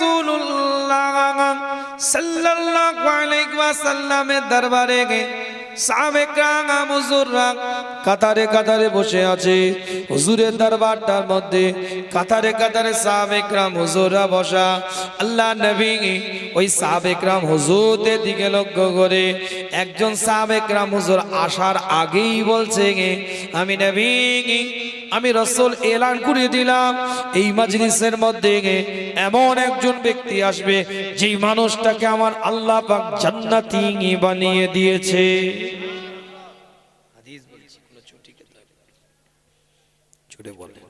রাসূলুল্লাহ সাল্লাল্লাহু আলাইহি ওয়াসাল্লামের দরবারে গে সাহাবে کرام হুজুররা কাতারে কাতারে বসে আছে। হুজুরের দরবারটার মধ্যে কাতারে কাতারে সাহাবে کرام হুজুররা বসা। আল্লাহ নবী ওই সাহাবে کرام হুজুরদের দিকে লক্ষ্য করে একজন সাহাবে کرام হুজুর আসার আগেই বলছে আমি নবী আমি রাসূল এলান করে দিলাম এই মজলিসের মধ্যে এমন একজন ব্যক্তি আসবে যেই মানুষটাকে আমার আল্লাহ পাক জান্নাতি বানিয়ে দিয়েছে। হাদিস বলছি কোন ছোটি কিতাব জোরে বলেন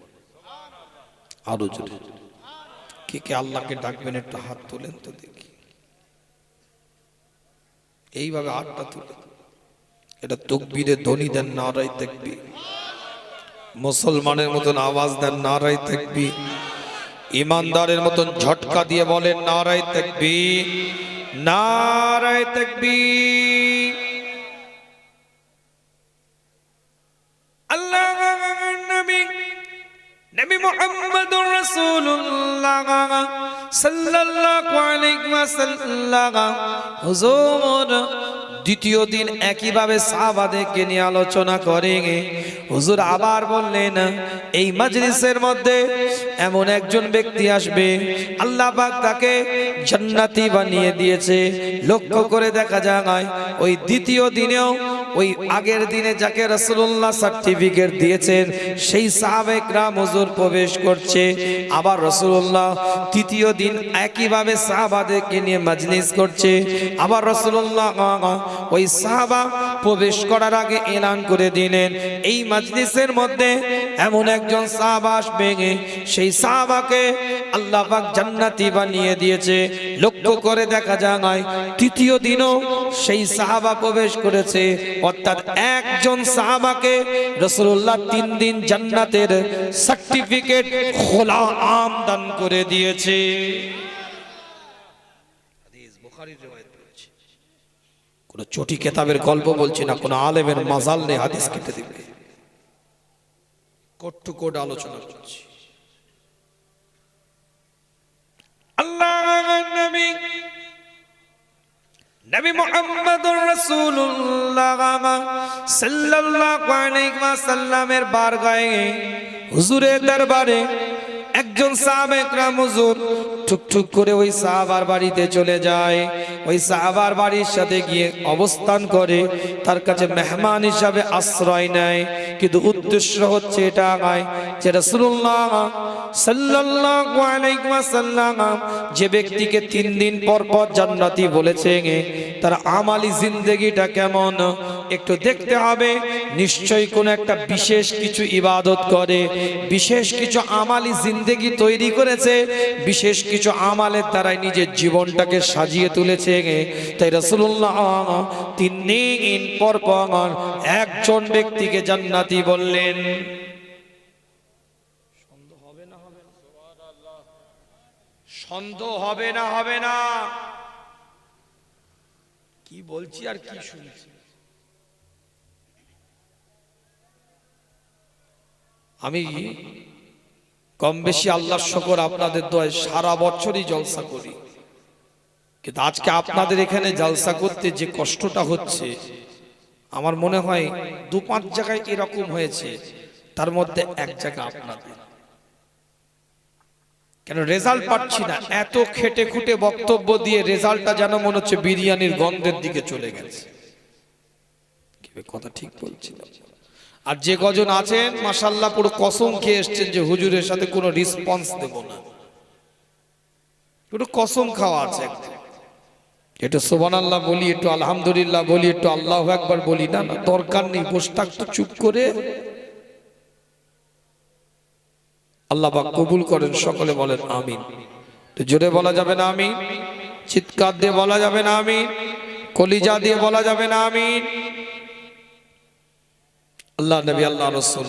আরো জোরে কে কে আল্লাহকে ডাকবেন একটু হাত তোলেন তো দেখি। এইভাবে হাতটা তুলে এটা তাকবীরের ধ্বনি দেন নারায়ে তাকবীর মুসলমানের মতন আওয়াজ দেন নারায়ে তাকবীর ईमानदारेर मतन झटका दिए बोलें नाराये तकबीर नाराये तकबीर। अल्लाह नबी नबी मुहम्मदुर रसूलुल्लाह सल्लल्लाहु अलैहि वसल्लम हुजूर দ্বিতীয় দিন একইভাবে সাহাবাদেরকে নিয়ে আলোচনা করেন। হুজুর আবার বললেন এই মজলিসের মধ্যে এমন একজন ব্যক্তি আসবে আল্লাহ পাক তাকে জান্নাতি বানিয়ে দিয়েছে। লক্ষ্য করে দেখা যায় ওই দ্বিতীয় দিনেও ওই আগের দিনে যাকে রাসূলুল্লাহ সার্টিফিকেট দিয়েছেন সেই সাহাবে کرام হুজুর প্রবেশ করছে। আবার রাসূলুল্লাহ তৃতীয় দিন একইভাবে সাহাবাদেরকে নিয়ে মজলিস করছে। আবার রাসূলুল্লাহ ওই সাহাবা প্রবেশ করার আগে এলান করে দিলেন এই মজলিসের মধ্যে এমন একজন সাহাবা আসবে সেই সাহাবাকে আল্লাহ পাক জান্নাতি বানিয়ে দিয়েছে। লক্ষ্য করে দেখা যায় তৃতীয় দিনও সেই সাহাবা প্রবেশ করেছে। অর্থাৎ একজন সাহাবাকে রাসূলুল্লাহ 3 দিন জান্নাতের সার্টিফিকেট খোলা আম দান করে দিয়েছে। হাদিস বুখারীর riwayat বলছে কোন ছোটি কিতাবের গল্প বলছি না, কোন আলেমের মাজাল নেই হাদিস কেটে দিবে, কোট টু কোট আলোচনা করছি। আল্লাহর নবী নবী মুহাম্মদুর রাসূলুল্লাহ সাল্লাল্লাহু আলাইহি ওয়াসাল্লামের বারগাহে হুজুরের দরবারে একজন সাহাবে کرام হুজুর টুকটুক করে ওই সাহাবার বাড়িতে চলে যায়। ওই সাহাবার বাড়ির সাথে গিয়ে অবস্থান করে তার কাছে মেহমান হিসাবে আশ্রয় নেয়। কিন্তু উদ্দেশ্য হচ্ছে এটা যে রাসূলুল্লাহ সাল্লাল্লাহু আলাইহি ওয়াসাল্লাম যে ব্যক্তিকে 3 দিন পর পর জান্নাতি বলেছেন তার আমালি জিন্দেগিটা কেমন একটু দেখতে হবে। নিশ্চয়ই কোন একটা বিশেষ কিছু ইবাদত করে, বিশেষ কিছু আমালি জিন্দেগি তৈরি করেছে, বিশেষ কিছু আমালের দ্বারা নিজের জীবনটাকে সাজিয়ে তুলেছে। তাই রাসূলুল্লাহ 3 দিন পর পর একজন ব্যক্তিকে জান্নাতি বললেন। সন্দেহ হবে না হবে না? সুবহানাল্লাহ। সন্দেহ হবে না হবে না? কি বলছি আর কি শুনছি? আমি কম বেশি আল্লাহর শুকর আপনাদের দোয়ায় সারা বছরই জলসা করি, কিন্তু আজকে আপনাদের এখানে জলসা করতে যে কষ্টটা হচ্ছে আমার মনে হয় 2-5 জায়গায় এরকম হয়েছে, তার মধ্যে এক জায়গা আপনাদের। কেন রেজাল্ট পাচ্ছি না, এত খেটে খুঁটে বক্তব্য দিয়ে রেজাল্টটা যেন মনে হচ্ছে বিরিয়ানির গন্ধের দিকে চলে গেছে। কথা ঠিক বলছি না? আর যে কজন আছেন মাশাআল্লাহ পুরো কসম খেয়ে এসেছেন যে হুজুরের সাথে কোনো রেসপন্স দেব না, পুরো কসম খাওয়া আছে। একটু সুবহানাল্লাহ বলি, একটু আলহামদুলিল্লাহ বলি, একটু আল্লাহু আকবার বলি না, না দরকার নেই, বসে থাকতো চুপ করে। আল্লাহ পাক কবুল করেন, সকলে বলেন আমিন। তো জোরে বলা যাবে না আমিন? চিৎকার দিয়ে বলা যাবে না আমিন? কলিজা দিয়ে বলা যাবে না আমিন? আল্লাহ নবী আল্লাহ রাসূল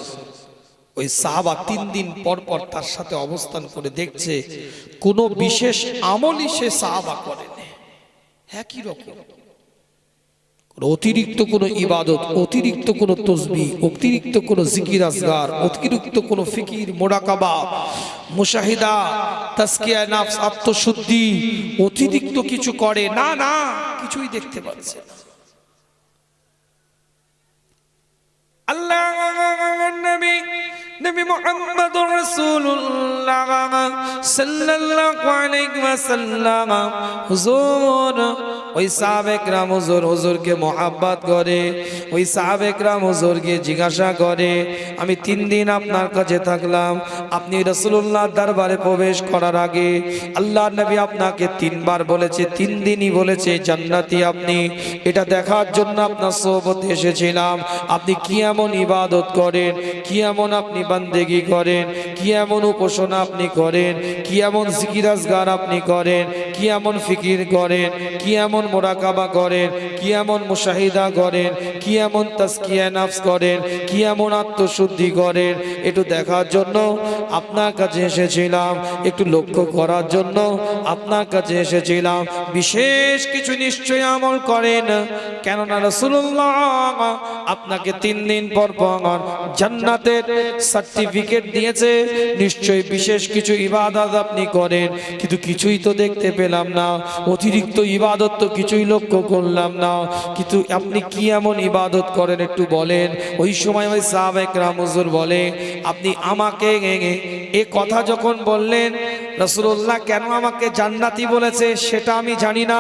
ওই সাহাবা 3 দিন পর পর তার সাথে অবস্থান করে দেখছে কোনো বিশেষ আমলই সে সাহাবা করেনি, একই রকম অতিরিক্ত কোনো ইবাদত, অতিরিক্ত কোনো তসবিহ, অতিরিক্ত কোনো জিকির আসগার, অতিরিক্ত কোনো ফিকির, মোরাকাবা, মুশাহিদা, তাজকিয়া নফস, আত্মশুদ্ধি, অতিরিক্ত কিছু করে না, না কিছুই দেখতে পাচ্ছে না। আল্লাহ নবী নবী মুহাম্মদুর রাসূলুল্লাহ সাল্লাল্লাহু আলাইহি ওয়াসাল্লাম হুজুর ওই সাহাবে کرام হুজুরকে মোহাব্বত করে, ওই সাহাবে کرام হুজুরকে জিজ্ঞাসা করে, আমি 3 দিন আপনার কাছে থাকলাম, আপনি রাসূলুল্লাহর দরবারে প্রবেশ করার আগে আল্লাহ নবী আপনাকে 3 বার বলেছে, 3 দিনই বলেছে জান্নাতি আপনি, এটা দেখার জন্য আপনার সোহবতে এসেছিলাম, আপনি কি এমন ইবাদত করেন, কি এমন আপনি বান্দেগি করেন, কি এমন উপাসনা আপনি করেন, কি এমন জিকির আজগার আপনি করেন, কি এমন ফিকির করেন, কি এমন মুরাকাবা করেন, কি এমন মুশাহিদা করেন, কি এমন তাজকিয়া নফস করেন, কি এমন আত্মশুদ্ধি করেন, একটু দেখার জন্য আপনার কাছে এসেছিলাম, একটু লক্ষ্য করার জন্য আপনার কাছে এসেছিলাম। বিশেষ কিছু নিশ্চয় আমল করেন, কেননা রাসূলুল্লাহ আপনাকে 3 দিন পর পর জান্নাতের সার্টিফিকেট দিয়েছে, নিশ্চয়ই বিশেষ কিছু ইবাদত আপনি করেন, কিন্তু কিছুই তো দেখতে পেলাম না, অতিরিক্ত ইবাদত তো কিছুই লক্ষ্য করলাম না, কিন্তু আপনি কি এমন ইবাদত করেন একটু বলেন। ওই সময় ওই সাহাবে کرام হুজুর বলে, আপনি আমাকে এ কথা যখন বললেন, রাসূলুল্লাহ কেন আমাকে জান্নাতি বলেছে সেটা আমি জানি না,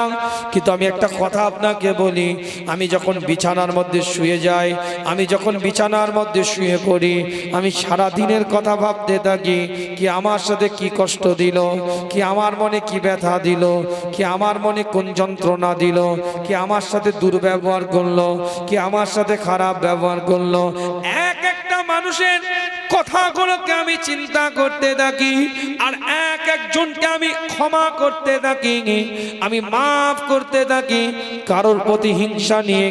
কিন্তু আমি একটা কথা আপনাকে বলি, আমি যখন বিছানার মধ্যে শুয়ে যাই, আমি যখন বিছানার মধ্যে শুয়ে পড়ি, আমি সারা দিনের কথা ভাবতে থাকি, কি আমার সাথে কি কষ্ট দিল, কি আমার মনে কি ব্যথা দিল, কি আমার মনে কোন যন্ত্রণা দিল, কি আমার সাথে দুর্ব্যবহার করলো, কি আমার সাথে খারাপ ব্যবহার করলো, এক একটা মানুষের কথাগুলোকে আমি চিন্তা করতে থাকি, আর এক একজনকে আমি ক্ষমা করতে থাকি, আমি মাফ করতে থাকি, কারোর প্রতি হিংসা নিয়ে,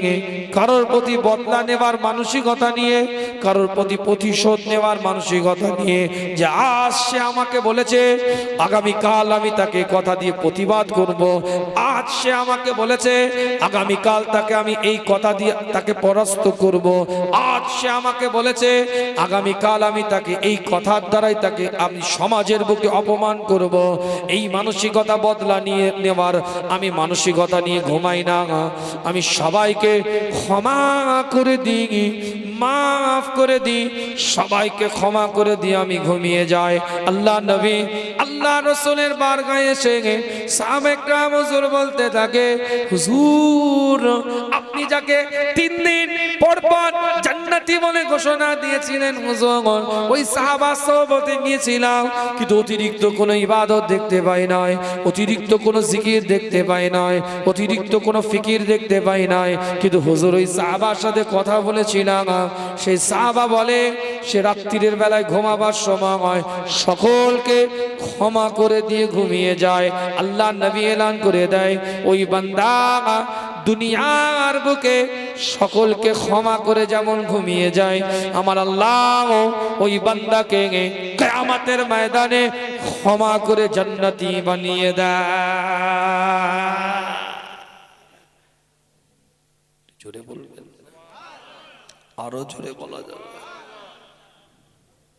কারোর প্রতি বদলা নেবার মানসিকতা নিয়ে, কারোর প্রতি প্রতিশোধ নেওয়ার মানসিকতা নিয়ে, যে আজ সে আমাকে বলেছে, আগামীকাল আমি তাকে কথা দিয়ে প্রতিবাদ করব, আজ সে আমাকে বলেছে, আগামীকাল তাকে আমি এই কথা দিয়ে তাকে পরাস্ত করব, আজ সে আমাকে বলেছে, আগামীকাল আমি তাকে এই কথার দ্বারাই তাকে আমি সমাজের বুকে অপমান করব, এই মানসিকতা বদলা নিয়ে নেওয়ার আমি মানসিকতা নিয়ে ঘুমাই না, আমি সবাইকে ক্ষমা করে দিই, মাফ করে দিই, সবাইকে ক্ষমা করে দিয়ে আমি ঘুমিয়ে যাই। আল্লাহ নবী আল্লাহ রাসূলের বারগাহে এসে সাহাবে کرام হুজুর বলতে থাকে, হুজুর আপনি যাকে 3 দিন পর পর জান্নাতি বলে ঘোষণা দিয়েছিলেন, হুজুর ওই সাহাবা সোহবতে গিয়েছিলাম, কিন্তু অতিরিক্ত কোনো ইবাদত দেখতে পাই নাই, অতিরিক্ত কোনো জিকির দেখতে পাই নাই, অতিরিক্ত কোনো ফিকির দেখতে পাই নাই, কিন্তু হুজুর ওই সাহাবার সাথে কথা বলেছিলাম, সেই সাহাবা বলে সে রাত্রির বেলায় ঘুমাবার সময় সকলকে ক্ষমা করে দিয়ে ঘুমিয়ে যায়। আল্লাহ নবী এলান করে দেয়, ওই বান্দা দুনিয়ার বুকে সকলকে ক্ষমা করে যেমন ঘুমিয়ে যায়, আমার আল্লাহ ওই বান্দাকে কিয়ামতের ময়দানে ক্ষমা করে জান্নাতি বানিয়ে দেয়। জোরে বলবেন, আরো জোরে বলা যাবে।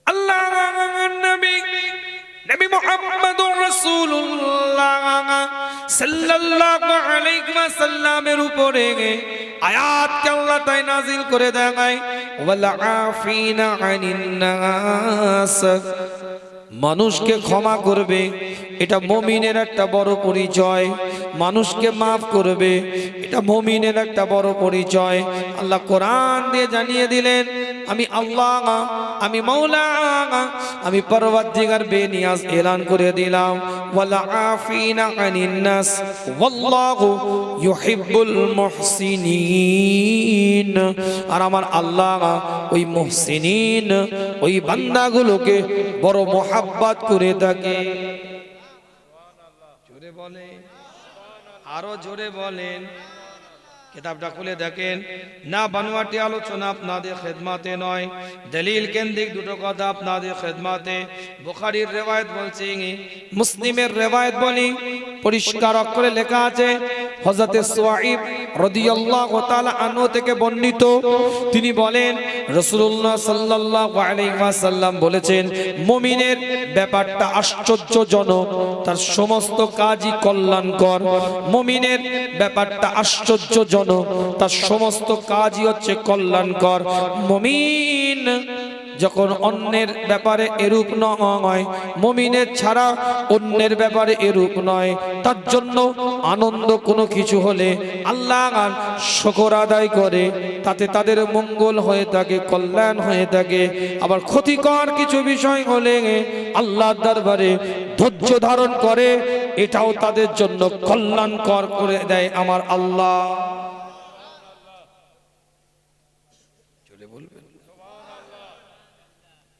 আল্লাহ নবী নবী মুহাম্মদুর রাসূলুল্লাহ সাল্লাল্লাহু আলাইহি ওয়াসাল্লামের উপরে আয়াতকে আল্লাহ তাই নাজিল করে দেয়, ওয়াল আফিনা আনিন নাস, মানুষকে ক্ষমা করবে, এটা মুমিনের একটা বড় পরিচয়, মানুষকে মাফ করবে, এটা মুমিনের একটা বড় পরিচয়। আল্লাহ কোরআন দিয়ে জানিয়ে দিলেন, আমি আল্লাহ, আমি মাওলা, আমি পরওয়ারদিগার বেনিয়াজ এলান করে দিলাম, ওয়াল আফিনা আনিন নাস ওয়াল্লাহু ইউহিব্বুল মুহসিনিন, আর আমার আল্লাহ ওই মুহসিনিন, ওই বান্দাগুলোকে বড় মোহাব্বত করে থাকে। জোরে বলে, আরো জোরে বলেন, কিতাবটা খুলে দেখেন, না বানোয়াটি আলোচনা আপনাদের খেদমাতে নয়, দলিল কেন্দ্রিক দুটো কথা আপনাদের খেদমাতে। বুখারীর রিওয়ায়াত বলছি, মুসলিমের রিওয়ায়াত বলি, পরিষ্কার অক্ষরে লেখা আছে হযরত সুয়াইব রাদিয়াল্লাহু তাআলা আনহু থেকে বর্ণিত, তিনি বলেন রাসূলুল্লাহ সাল্লাল্লাহু আলাইহি ওয়াসাল্লাম বলেছেন, মুমিনের ব্যাপারটা আশ্চর্যজনক, তার সমস্ত কাজই কল্যাণকর। মুমিনের ব্যাপারটা আশ্চর্যজনক, তার সমস্ত কাজই হচ্ছে কল্যাণকর। মুমিন যখন অন্যের ব্যাপারে এরূপ নয়, মুমিনের ছাড়া অন্যের ব্যাপারে এরূপ নয়, তার জন্য আনন্দ কোনো কিছু হলে আল্লাহর শুকর আদায় করে, তাতে তাদের মঙ্গল হয়ে থাকে, কল্যাণ হয়ে থাকে। আবার ক্ষতিকর কিছু বিষয় হলে আল্লাহর দরবারে ধৈর্য ধারণ করে, এটাও তাদের জন্য কল্যাণকর করে দেয় আমার আল্লাহ।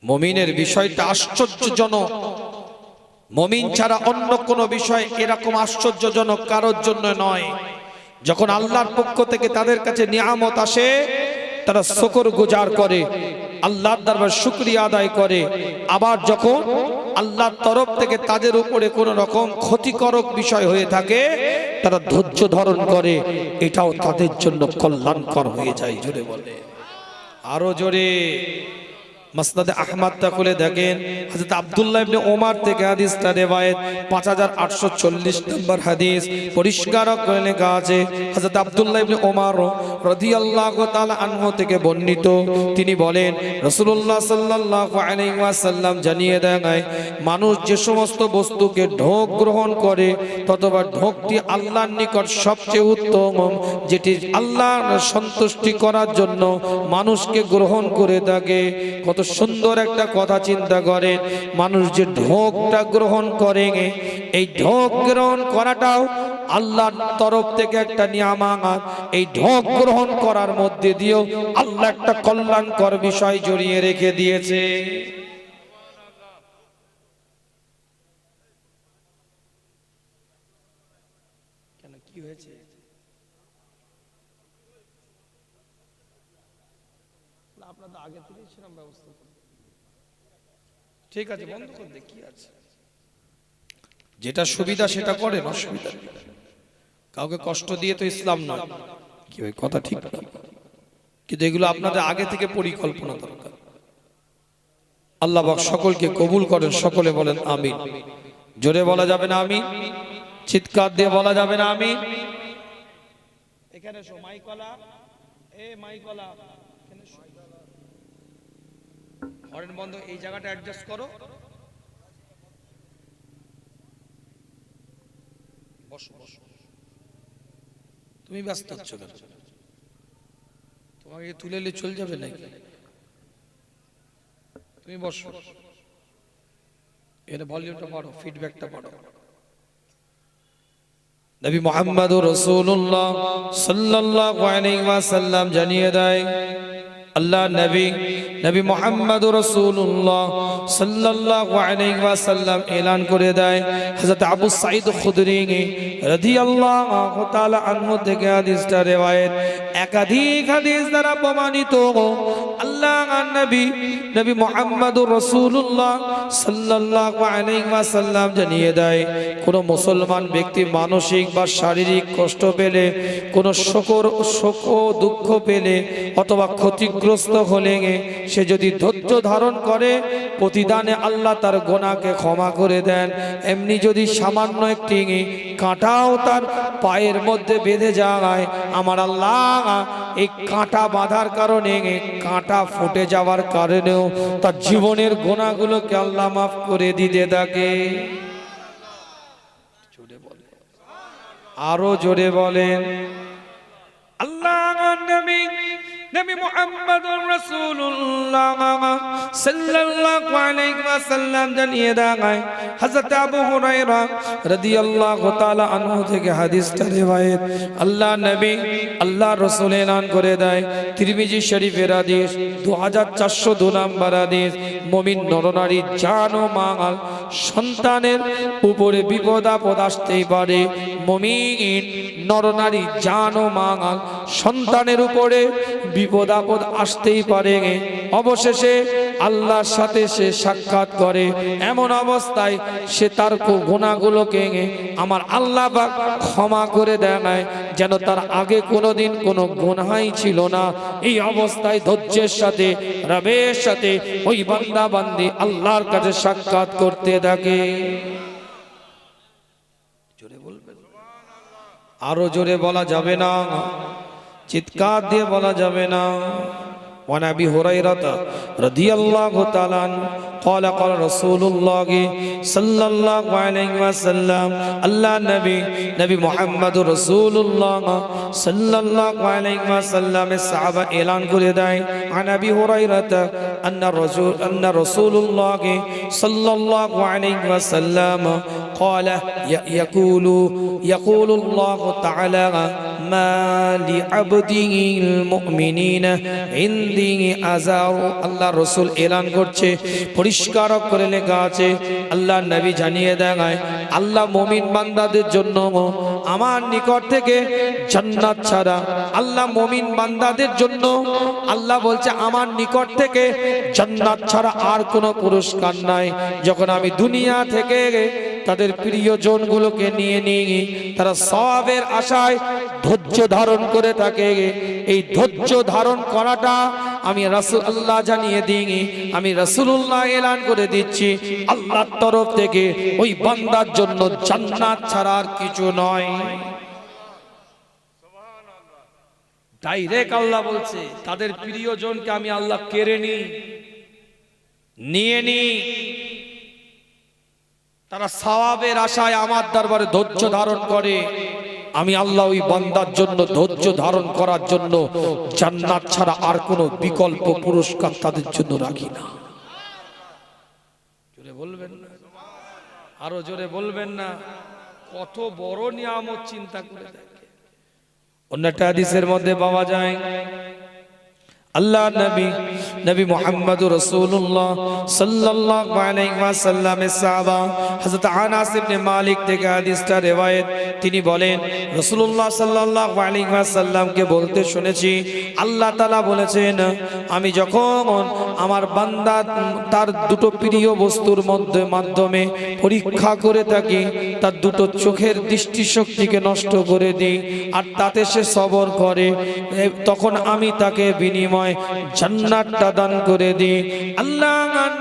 মুমিনের বিষয়টা আশ্চর্যজনক। মুমিন ছাড়া অন্য কোনো বিষয় এরকম আশ্চর্যজনক কারোর জন্য নয়। যখন আল্লাহর পক্ষ থেকে তাদের কাছে নিয়ামত আসে, তারা শুকরগুজার করে, আল্লাহর দরবারে শুকরিয়া আদায় করে। আবার যখন আল্লাহর তরফ থেকে তাদের উপরে কোনো রকম ক্ষতিকারক বিষয় হয়ে থাকে, তারা ধৈর্য ধারণ করে, এটাও তাদের জন্য কল্যাণকর হয়ে যায়। জোরে বলে, আরো জোরে। মাসনাদ আহমদ তা খুলে দেখেন, হযরত আব্দুল্লাহ ইবনে ওমর থেকে হাদিসটা রিওয়ায়াত 5840 নম্বর হাদিস, পরিষ্কার করে লেখা আছে হযরত আব্দুল্লাহ ইবনে ওমর রাদিয়াল্লাহু তাআলা আনহু থেকে বর্ণিত, তিনি বলেন রাসূলুল্লাহ সাল্লাল্লাহু আলাইহি ওয়াসাল্লাম জানিয়ে দেন, মানুষ যে সমস্ত বস্তুকে ঢোক গ্রহণ করে, ততবা ঢোকটি আল্লাহর নিকট সবচেয়ে উত্তম, যেটি আল্লাহর সন্তুষ্টি করার জন্য মানুষকে গ্রহণ করে থাকে। কত সুন্দর একটা কথা চিন্তা করেন, মানুষ যে ঢোকটা গ্রহণ করে, এই ঢোক গ্রহণ করাটাও আল্লাহর তরফ থেকে একটা নিয়ামত। এই ঢোক গ্রহণ করার মধ্যে দিয়েও আল্লাহ একটা কল্যাণকর বিষয় জড়িয়ে রেখে দিয়েছে। কেন, কি হয়েছে? আপনাদের আগে থেকেই ছিলাম ব্যবস্থা করে। ঠিক আছে, বন্ধ করে দে, কি আছে? যেটা সুবিধা সেটা করেন, অসুবিধা কাউকে কষ্ট দিয়ে তো ইসলাম নয়। কি ওই কথা ঠিক না, কিন্তু এগুলো আপনাদের আগে থেকে পরিকল্পনা দরকার। আল্লাহ পাক সকলকে কবুল করেন, সকলে বলেন আমিন। জোরে বলা যাবে না আমিন? চিৎকার দিয়ে বলা যাবে না আমিন? এখানে এসো মাইকলা, এ মাইকলা, হরেন বন্ধ, এই জায়গাটা অ্যাডজাস্ট করো। বসো বসো, তুমি ব্যস্ত হচ্ছ কেন? তোমাকে তুলে নিয়ে চলে যাবে নাকি? তুমি বসো, এর ভলিউমটা বাড়ো, ফিডব্যাকটা বাড়ো। নবী মুহাম্মদুর রাসূলুল্লাহ সাল্লাল্লাহু আলাইহি ওয়াসাল্লাম জানিয়ে দেয়, আল্লাহ নবী নবী মুহাম্মদুর রাসূলুল্লাহ সাল্লাল্লাহু আলাইহি ওয়াসাল্লাম এলান করে দেয়, হযরত আবু সাঈদ খুদরি রাদিয়াল্লাহু তাআলা আনহু থেকে হাদিসটা রিওয়ায়াত, একাধিক হাদিস দ্বারা প্রমাণিত। আল্লাহর নবী নবী মুহাম্মদুর রাসূলুল্লাহ সাল্লাল্লাহু আলাইহি ওয়াসাল্লাম জানিয়ে দেয়, কোন মুসলমান ব্যক্তি মানসিক বা শারীরিক কষ্ট পেলে, কোন শোক দুঃখ পেলে অথবা ক্ষতিগ্রস্ত হলে, সে যদি ধৈর্য ধারণ করে, প্রতিদানে আল্লাহ তার গুনাহকে ক্ষমা করে দেন। এমনি যদি সামান্য একটি কাঁটাও তার পায়ের মধ্যে বেঁধে যায়, আমার আল্লাহ এই কাঁটা বাঁধার কারণে, কাঁটা ফুটে যাওয়ার কারণেও তার জীবনের গুনাহগুলোকে আল্লাহ মাফ করে দিতে থাকে। আরো জোরে বলেন, আল্লাহর নবী নবী মুহাম্মদুর রাসূলুল্লাহ সাল্লাল্লাহু আলাইহি ওয়াসাল্লাম জানিয়ে দেয় হযরত আবু হুরায়রা রাদিয়াল্লাহু তাআলা আনহু থেকে হাদিসটা রওয়ায়াত আল্লাহ নবী আল্লাহ রাসূল এলান করে দেয় তিরমিজি শরীফের হাদিস 2402 নম্বর হাদিস মুমিন নরনারী জান ও মাল সন্তানের উপরে বিপদ আপদ আসতেই পারে মুমিন নরনারী জান ও মাল সন্তানের উপরে বিপদ আপদ আসতেই পারে অবশেষে আল্লাহর সাথে সে সাক্ষাৎ করে এমন অবস্থায় সে তার গুনাহগুলোকে আমার আল্লাহ পাক ক্ষমা করে দেয় যেন তার আগে কোনোদিন কোনো গুনাহই ছিল না এই অবস্থায় ধৈর্যের সাথে রবের সাথে ওই বান্দা বান্দি আল্লাহর কাছে সাক্ষাৎ করতে থাকে জোরে বলবেন আরো জোরে বলা যাবে না চিৎকার দিয়ে বলা যাবে না وعن ابي هريره رضي الله تعالى عنه قال قال رسول الله صلى الله عليه وسلم الله نبي محمد رسول الله صلى الله عليه وسلم الصحابه اعلان করে দেয় عن ابي هريره ان رسول الله صلى الله عليه وسلم قال يقول الله تعالى ما لعبده المؤمنين عندي أزار আল্লাহ রাসূল এলান করছে পরিষ্কার করে লেখা আছে আল্লাহ নবী জানিয়ে দেয় আল্লাহ মুমিন বান্দাদের জন্য আমার নিকট থেকে জান্নাত ছাড়া আল্লাহ মুমিন বান্দাদের জন্য আল্লাহ বলছে আমার নিকট থেকে জান্নাত ছাড়া আর কোনো পুরস্কার নাই যখন আমি দুনিয়া থেকে তাদের প্রিয়জনগুলোকে নিয়ে নিয়ে তারা সওয়াবের আশায় ধৈর্য ধারণ করে থাকে এই ধৈর্য ধারণ করাটা আমি রাসূল আল্লাহ জানিয়ে দিই আমি রাসূলুল্লাহ এলান করে দিচ্ছি আল্লাহর তরফ থেকে ওই বান্দার জন্য জান্নাত ছাড়া আর কিছু নয় ডাইরেক্ট আল্লাহ বলছে তাদের প্রিয়জনকে আমি আল্লাহ কেড়ে নিয়ে নি তারা সওয়াবের আশায় আমার দরবারে ধৈর্য ধারণ করে আমি আল্লাহ ওই বান্দার জন্য ধৈর্য ধারণ করার জন্য জান্নাত ছাড়া আর কোনো বিকল্প পুরস্কার তাদের জন্য রাখি না জোরে বলবেন না আরো জোরে বলবেন না কত বড় নিয়ামত চিন্তা করে দেখে অন্যটা হাদিসের মধ্যে পাওয়া যায় আল্লাহ নবী মুহাম্মদুর রাসূলুল্লাহ সাল্লাল্লাহু আলাইহি ওয়াসাল্লামের সাহাবা হযরত আনাস ইবনে মালিক থেকে হাদিসটা রওয়ায়াত তিনি বলেন রাসূলুল্লাহ সাল্লাল্লাহু আলাইহি ওয়াসাল্লামকে বলতে শুনেছি আল্লাহ তাআলা বলেছেন আমি যখন আমার বান্দা তার দুটো প্রিয় বস্তুর মাধ্যমে পরীক্ষা করে থাকি তার দুটো চোখের দৃষ্টিশক্তিকে নষ্ট করে দিই আর তাতে সে সবর করে তখন আমি তাকে বিনিময় জান্নাতটা দান করে দিই আল্লাহর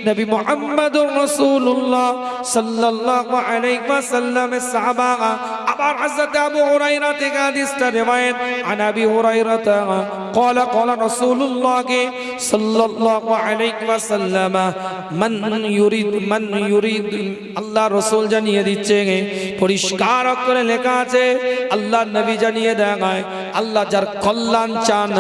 নবী মুহাম্মদুর রাসূলুল্লাহ সাল্লাল্লাহু আলাইহি ওয়াসাল্লামের সাহাবা আবার হযরত আবু হুরায়রা থেকে হাদিসটা রওয়ায়াত আন আবি হুরায়রা قال قال رسول الله صلى الله عليه وسلم من يريد আল্লাহ রাসূল জানিয়ে দিচ্ছে পরিষ্কার করে লেখা আছে আল্লাহর নবী জানিয়ে দেয় আল্লাহ যার কল্যাণ চান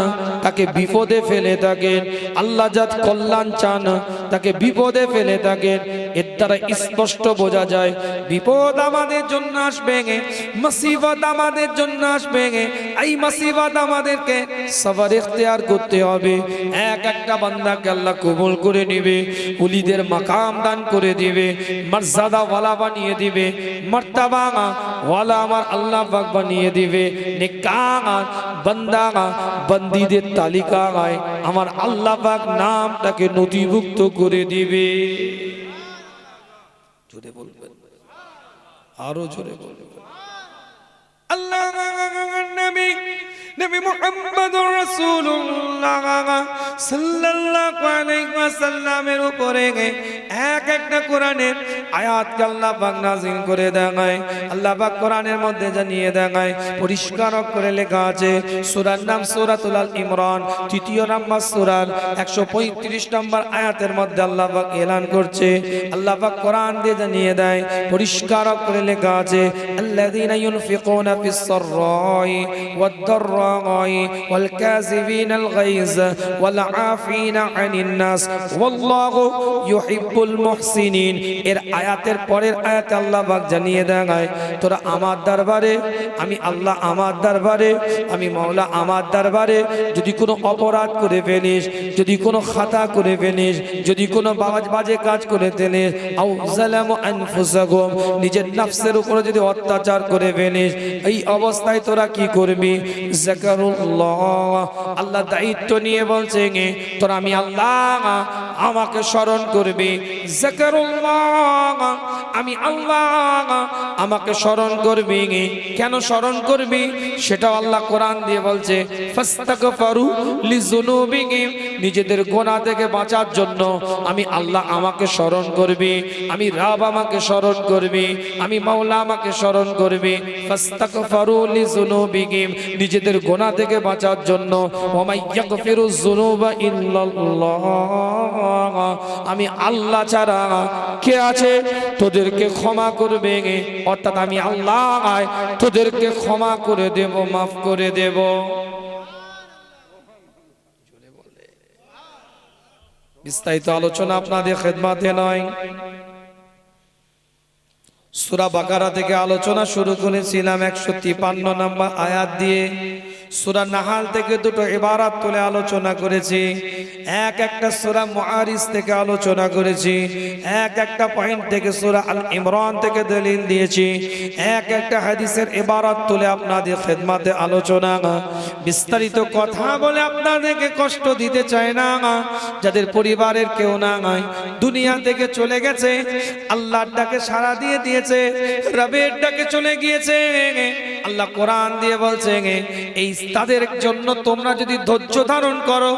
তাকে বিপদে ফেলে থাকেন আল্লাহ যার কল্যাণ চান তাকে বিপদে ফেলে থাকেন এর দ্বারা স্পষ্ট বোঝা যায় বিপদ আমাদের জন্য আসবে মুসিবত আমাদের জন্য আসবে এই মুসিবত আমাদেরকে সবর ইখতিয়ার করতে হবে এক একটা বান্দাকে আল্লাহ কবুল করে নেবে ওলিদের মাকাম দান করে দিবে মর্যাদা ওয়ালা বানিয়ে দিবে মর্তবা ওয়ালা আমার আল্লাহ পাক বানিয়ে দিবে নেককার বান্দা বান্দীদের তালিকায় আমার আল্লাহ পাক নামটাকে নথিভুক্ত করে দিবে জোরে বলবেন আরো জোরে বলবেন আল্লাহ নবী মুহাম্মদুর রাসূলুল্লাহ সাল্লাল্লাহু আলাইহি ওয়াসাল্লামের উপরে এক একটা কোরআনের আয়াতকে আল্লাহ পাক নাযিল করে দেয়। আল্লাহ পাক কোরআনের মধ্যে জানিয়ে দেয়, পরিষ্কার করে লেখা আছে সূরার নাম সূরাতুল আল ইমরান, 3 নম্বর সূরার 135 নম্বর আয়াতের মধ্যে আল্লাহ পাক এলান করছে, আল্লাহ পাক কোরআন দিয়ে জানিয়ে দেয়, পরিষ্কার করে লেখা আছে আল্লাযীনা ইউনফিকুনা ফিস সাররাই ওয়াদ দাররাই ওয়াল কাযিবিনাল গায়জ ওয়াল আফিনা আনিন নাস ওয়াল্লাহু ইউহিব্বুল মুহসিনিন। এর আয়াতের পরের আয়াতে আল্লাহ পাক জানিয়ে দেয়, তোরা আমার দরবারে, আমি আল্লাহ আমার দরবারে, আমি মাওলা আমার দরবারে যদি কোনো অপরাধ করে ফেলিস, যদি কোনো খাতা করে ফেলিস, যদি কোনো বাজে কাজ করে ফেলিস, আও যালামু আনফুসাকুম, নিজের নফসের উপরে যদি অত্যাচার করে ফেলিস, এই অবস্থায় তোরা কি করবি? যাকারুল্লাহ, আল্লাহ দায়িত্ব নিয়ে বলছে তোরা আমি আল্লাহ আমাকে স্মরণ করবি। যাকারুল্লাহ, আমি আল্লাহ আমাকে স্মরণ করবি। কেন স্মরণ করবি সেটাও আল্লাহ কোরআন দিয়ে বলছে, ফাস্তাগফারু লিযুনুবিহিম, নিজেদের গুনাহ থেকে বাঁচার জন্য আমি আল্লাহ আমাকে স্মরণ করবি, আমি রব আমাকে স্মরণ করবি, আমি মাওলা আমাকে স্মরণ করবি। ফাস্তাগফারু লিযুনুবিহিম, নিজেদের গুনাহ থেকে বাঁচার জন্য। ওয়া মাইয়াগফিরুয যুনুবা ইল্লাল্লাহ, আমি আল্লাহ ছাড়া কে আছে তোদেরকে ক্ষমা করবে? অর্থাৎ আমি আল্লাহ তোদেরকে ক্ষমা করে দেব, মাফ করে দেব। বিস্তারিত আলোচনা আপনাদের খেদমতে নয়, সূরা বাকারা থেকে আলোচনা শুরু করেছিলাম 153 নম্বর আয়াত দিয়ে। সূরা নাহাল থেকে দুটো ইবারত তুলে আলোচনা করেছি, একটা সূরা মুআরিজ থেকে আলোচনা করেছি, একটা পয়েন্ট থেকে সূরা আল ইমরান থেকে দলিল দিয়েছি, একটা হাদিসের ইবারত তুলে আপনাদের খেদমতে আলোচনা। বিস্তারিত কথা বলে আপনাদেরকে কষ্ট দিতে চাই না। যাদের পরিবারের কেউ না দুনিয়া থেকে চলে গেছে, আল্লাহর ডাকে সাড়া দিয়ে দিয়েছে, রবের ডাকে চলে গিয়েছে, আল্লাহ কোরআন দিয়ে বলছে এই তাদের জন্য তোমরা যদি ধৈর্য ধারণ করো,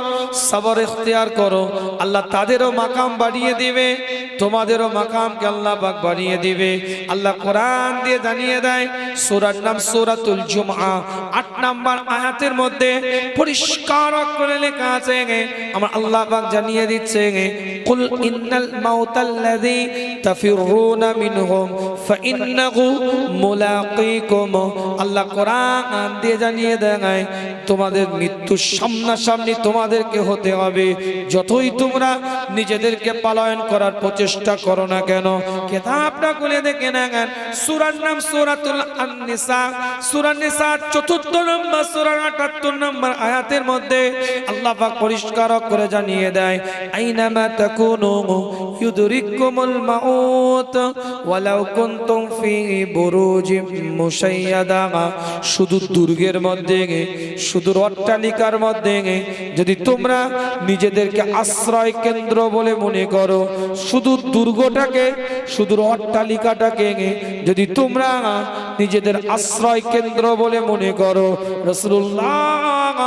সবর ইখতিয়ার করো, আল্লাহ তাদেরও মাকাম বাড়িয়ে দিবে, তোমাদেরও মাকামকে আল্লাহ পাক বাড়িয়ে দিবে। আল্লাহ কোরআন দিয়ে জানিয়ে দেয়, সূরার নাম সূরাতুল জুমআ 8 নম্বর আয়াতের মধ্যে পরিষ্কার করে লেখা আছে, আমার আল্লাহ পাক জানিয়ে দিচ্ছে, কুল ইন্নাল মাউতাল্লাযী তাফিরুনা মিনহুম ফাইন্নাহু মুলাকীকুম। আল্লাহ কোরআন দিয়ে জানিয়ে দেয়, তোমাদের মৃত্যু সামনাসামনি তোমাদেরকে হতে হবে, যতই তোমরা নিজেদেরকে পালায়ন করার প্রচেষ্টা করো না কেন। কিতাবটা খুলে দেখে নেন, সূরার নাম সূরাতুল আন-নিসা, সূরা নিসা 4 নম্বর সূরার 78 নম্বর আয়াতের মধ্যে আল্লাহ পাক পরিষ্কার করে জানিয়ে দেয়, আইনামা তাকুনু ইউদরিকুমুল মাউত ওয়ালাউ কুনতুম ফি বুরুজিম মুশাইয়াদা। শুধু দুর্গের মধ্যে, শুধু অট্টালিকার মধ্যে যদি তোমরা নিজেদেরকে আশ্রয় কেন্দ্র বলে মনে করো, শুধু দুর্গটাকে, শুধু অট্টালিকাটাকে যদি তোমরা নিজেদের আশ্রয় কেন্দ্র বলে মনে করো, রাসূলুল্লাহ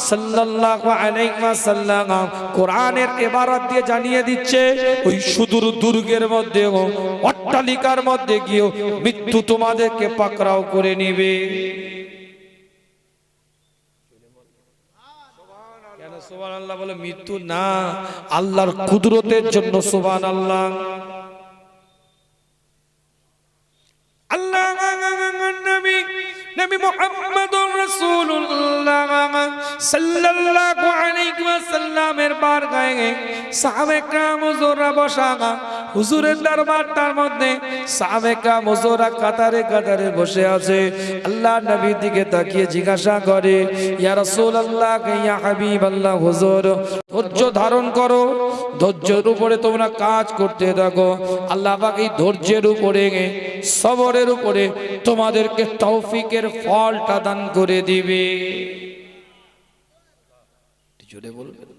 সাল্লাল্লাহু আলাইহি ওয়াসাল্লাম কোরআনের ইবারত দিয়ে জানিয়ে দিচ্ছে, ওই সুদূর দুর্গের মধ্যে, অট্টালিকার মধ্যে গিয়ে মৃত্যু তোমাদেরকে পাকড়াও করে নেবে। কেন সুবহানাল্লাহ বলে? মৃত্যু না, আল্লাহর কুদরতের জন্য। সুবহানাল্লাহ। আল্লাহ নবী মুহাম্মদুর রাসূলুল্লাহ সাল্লাল্লাহু আলাইহি ওয়াসাল্লামের বারগাহে সাহাবায়ে কেরাম হুজুররা বসা, হুজুরের দরবারটার মধ্যে সাহাবায়ে কেরাম হুজুররা কাতারে কাতারে বসে আছে। আল্লাহ নবীর দিকে তাকিয়ে জিজ্ঞাসা করে, ইয়া রাসূলুল্লাহ, ইয়া হাবিবাল্লাহ, হুজুর ধৈর্য ধারণ করো, ধৈর্যের উপরে তোমরা কাজ করতে থাকো, আল্লাহ পাক এই ধৈর্যের উপরে, সবরের উপরে তোমাদেরকে তৌফিকের ফলটা দান করে দিবে। জোরে বলবেন,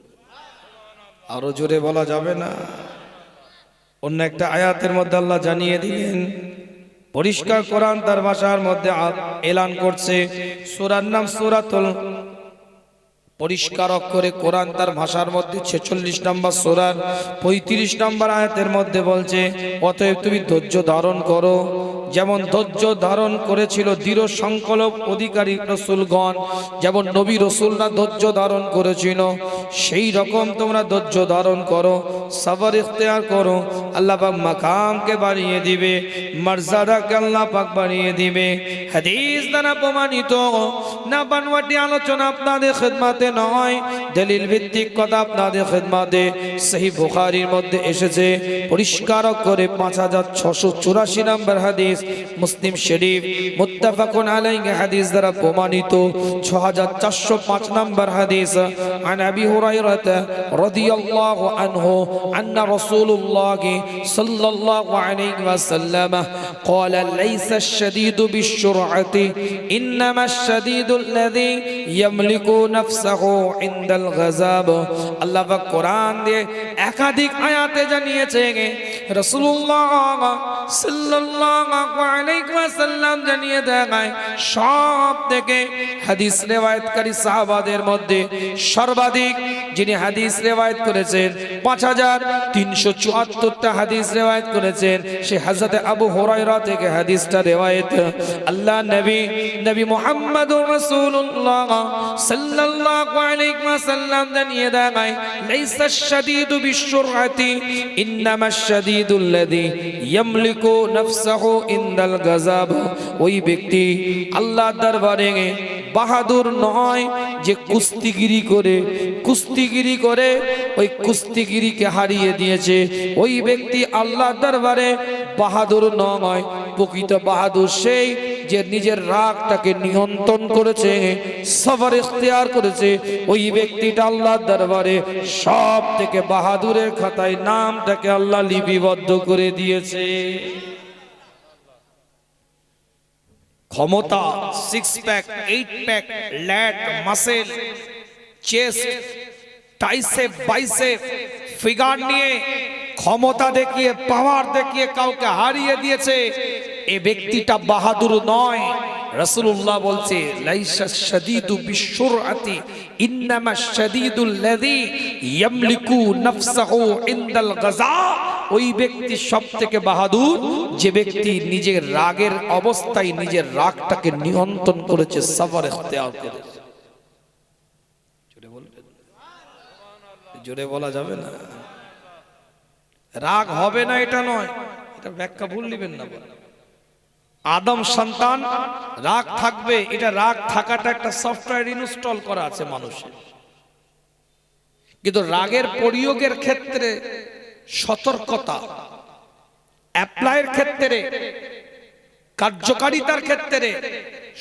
আরো জোরে বলা যাবে না? অন্য একটা আয়াতের মধ্যে আল্লাহ জানিয়ে দিলেন, পরিষ্কার কোরআন তার ভাষার মধ্যে এলান করছে, সূরার নাম সূরাতুল পরিষ্কার অক্ষরে কোরআন তার ভাষার মধ্যে 46 নম্বর সূরার 35 নম্বর আয়াতের মধ্যে বলছে, অতএব তুমি ধৈর্য ধারণ করো, যেমন ধৈর্য ধারণ করেছিল দৃঢ় সংকল্প অধিকারী রাসূলগণ, যেমন নবী রাসূলরা ধৈর্য ধারণ করেছিল, সেই রকম তোমরা ধৈর্য ধারণ করো, সবর ইখতিয়ার করো। আল্লাহ পাক মাকামকে বাড়িয়ে দিবে, মর্যাদাকে আল্লাহ পাক বাড়িয়ে দিবে। হাদিস দ্বারা প্রমাণিত, না বানওয়াটি আলোচনা আপনাদের খিদমতে নয়, দলিল ভিত্তিক কথা আপনাদের খিদমতে। সহিহ বুখারীর মধ্যে এসেছে পরিষ্কার করে 5684 নম্বর হাদিস, মুসলিম শরীফ মুত্তাফাকুন আলাইহি হাদিস দ্বারা প্রমাণিত 6405 নম্বর হাদিস। আন আবি হুরায়রা রাদিয়াল্লাহু আনহু আন্না রাসূলুল্লাহ সাল্লাল্লাহু আলাইহি ওয়াসাল্লাম قال ليس الشديد بالسرعة إنما الشديد الذي يملك نفسه عند الغضب। আল্লাহ পাক কোরআন দিয়ে একাধিক আয়াতে জানিয়েছে, রাসূলুল্লাহ সাল্লাল্লাহু আলাইহি ওয়াসাল্লাম জানিয়ে দেয়, সব থেকে হাদিস রিওয়ায়াতকারী সাহাবাদের মধ্যে সর্বাধিক যিনি হাদিস রিওয়ায়াত করেছেন, 5374টা হাদিস রিওয়ায়াত করেছেন, সে হযরত আবু হুরায়রা থেকে হাদিসটা রিওয়ায়াত। আল্লাহ নবী মুহাম্মদুর রাসূলুল্লাহ সাল্লাল্লাহু আলাইহি ওয়াসাল্লাম জানিয়ে দেয়, লাইসা শাদীদু বিশ-শুরআতি ইন্নামাশ শাদীদুল্লাযী ইয়ামলিকু নাফসাহু ইনদাল গাযাব। ওই ব্যক্তি আল্লাহর দরবারে বাহাদুর নয় যে কুস্তিগিরি করে ওই কুস্তিগিরিকে হারিয়ে দিয়েছে, ওই ব্যক্তি আল্লাহর দরবারে বাহাদুর নয়। প্রকৃত বাহাদুর সেই যে নিজের রাগটাকে নিয়ন্ত্রণ করেছে, সবর ইখতিয়ার করেছে, ওই ব্যক্তিটা আল্লাহর দরবারে সব থেকে বাহাদুরের খাতায় নামটাকে আল্লাহ লিপিবদ্ধ করে দিয়েছে। ক্ষমতা, 6 pack 8 pack, ল্যাট, muscle, chest, tricep, bicep, figure নিয়ে ক্ষমতা দেখিয়ে পাওয়ার দেখিয়ে কাউকে হারিয়ে দিয়েছে, এ ব্যক্তিটা বাহাদুর নয়। রাসূলুল্লাহ বলছে, লাইসা শাদীদু বিশ-শুরআতি ইন্নামাশ শাদীদুল্লাযী ইয়ামলিকু নাফসাহু ইনদাল গাযা। ওই ব্যক্তি সবথেকে বাহাদুর যে ব্যক্তি নিজের রাগের অবস্থায় নিজের রাগটাকে নিয়ন্ত্রণ করেছে, সবর ইখতিয়ার করেছে। জোরে বলা যাবে না, রাগ হবে না এটা নয়, এটা ব্যাখ্যা ভুল নেবেন না। আদম সন্তান রাগ থাকবে, এটা রাগ থাকাটা একটা সফটওয়্যার ইনস্টল করা আছে মানুষের, কিন্তু রাগের প্রয়োগের ক্ষেত্রে সতর্কতা, অ্যাপ্লাইয়ের ক্ষেত্রে, কার্যকারিতার ক্ষেত্রে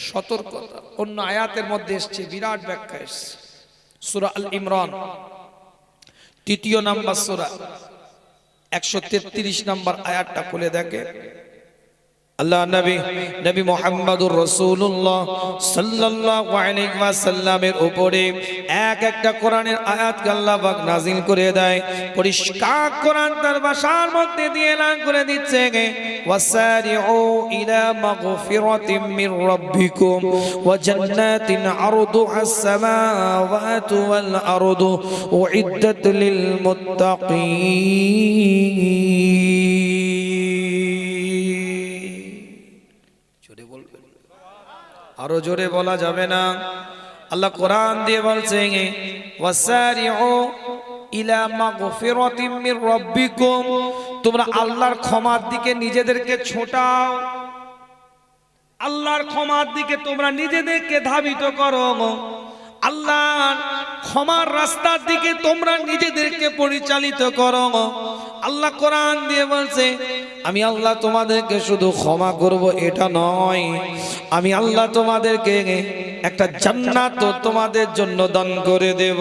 সতর্কতা অন্য আয়াতের মধ্যে এসেছে, বিরাট ব্যাখ্যা এসেছে। সূরা আল ইমরান 3 নম্বর সূরা 133 নম্বর আয়াতটা খুলে দেখে, আল্লাহ নবী মুহাম্মদুর রাসূলুল্লাহ সাল্লাল্লাহু আলাইহি ওয়াসাল্লামের উপরে একটা কোরআনের আয়াত আল্লাহ পাক নাযিল করে দেয়। পরিষ্কার কোরআন তার ভাষার মধ্যে দিয়ে এলান করে দিচ্ছে, ওয়াসারিউ ইলা মাগফিরাতিম মির রাব্বিকুম ওয়া জান্নাতিন আরদুহাস সামাওয়াতু ওয়াল আরদু উইদ্দাত লিল মুত্তাকিন। আরো জোরে বলা যাবে না। আল্লাহ কোরআন দিয়ে বলছেন, ওয়াসারিউ ইলা মাগফিরাতিম মির রাব্বিকুম, তোমরা আল্লাহর ক্ষমার দিকে নিজেদেরকে ছোটাও, আল্লাহর ক্ষমার দিকে তোমরা নিজেদেরকে ধাবিত করো, আল্লাহর ক্ষমার রাস্তার দিকে তোমরা নিজেদেরকে পরিচালিত করো। আল্লাহ কোরআন দিয়ে বলছে, আমি আল্লাহ তোমাদেরকে শুধু ক্ষমা করব এটা নয়, আমি আল্লাহ তোমাদেরকে একটা জান্নাত তোমাদের জন্য দান করে দেব।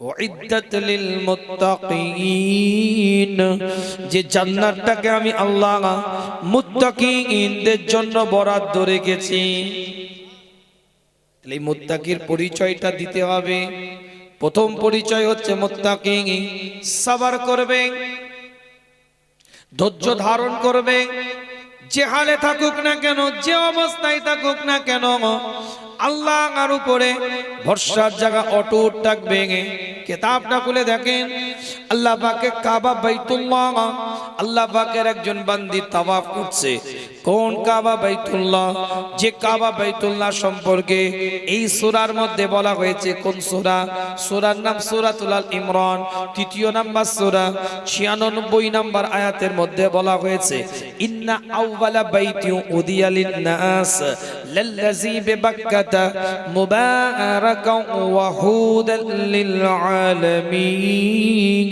উইদ্দাত লিল মুত্তাকিন, যে জান্নাতটাকে আমি আল্লাহ মুত্তাকিনদের জন্য বরাদ্দ রেখেছি। এই মুত্তাকির পরিচয়টা দিতে হবে। প্রথম পরিচয় হচ্ছে মুত্তাকি সবর করবে, ধৈর্য ধারণ করবে, যে হালে থাকুক না কেন, যে অবস্থায় থাকুক না কেন, আল্লাহর উপরে ভরসার জায়গা অটুট থাকবে। কিতাবটা খুলে দেখেন, আল্লাহ পাকের কাবা বাইতুল্লাহ, আল্লাহ পাকের একজন বান্দি তাওয়াফ করছে। কোন কাবা বাইতুল্লাহ? যে কাবা বাইতুল্লাহ সম্পর্কে এই সূরার মধ্যে বলা হয়েছে। কোন সূরা? সূরার নাম সূরাতুল আল ইমরান, ৩য় নাম্বার সূরা, ৯৬ নাম্বার আয়াতের মধ্যে বলা হয়েছে, ইন্না আউওয়ালা বাইতি উদিয়া লিন-নাস লাল্লাযী বিবাক্কাতা মুবারাকান ওয়া হুদাল লিল আলামিন।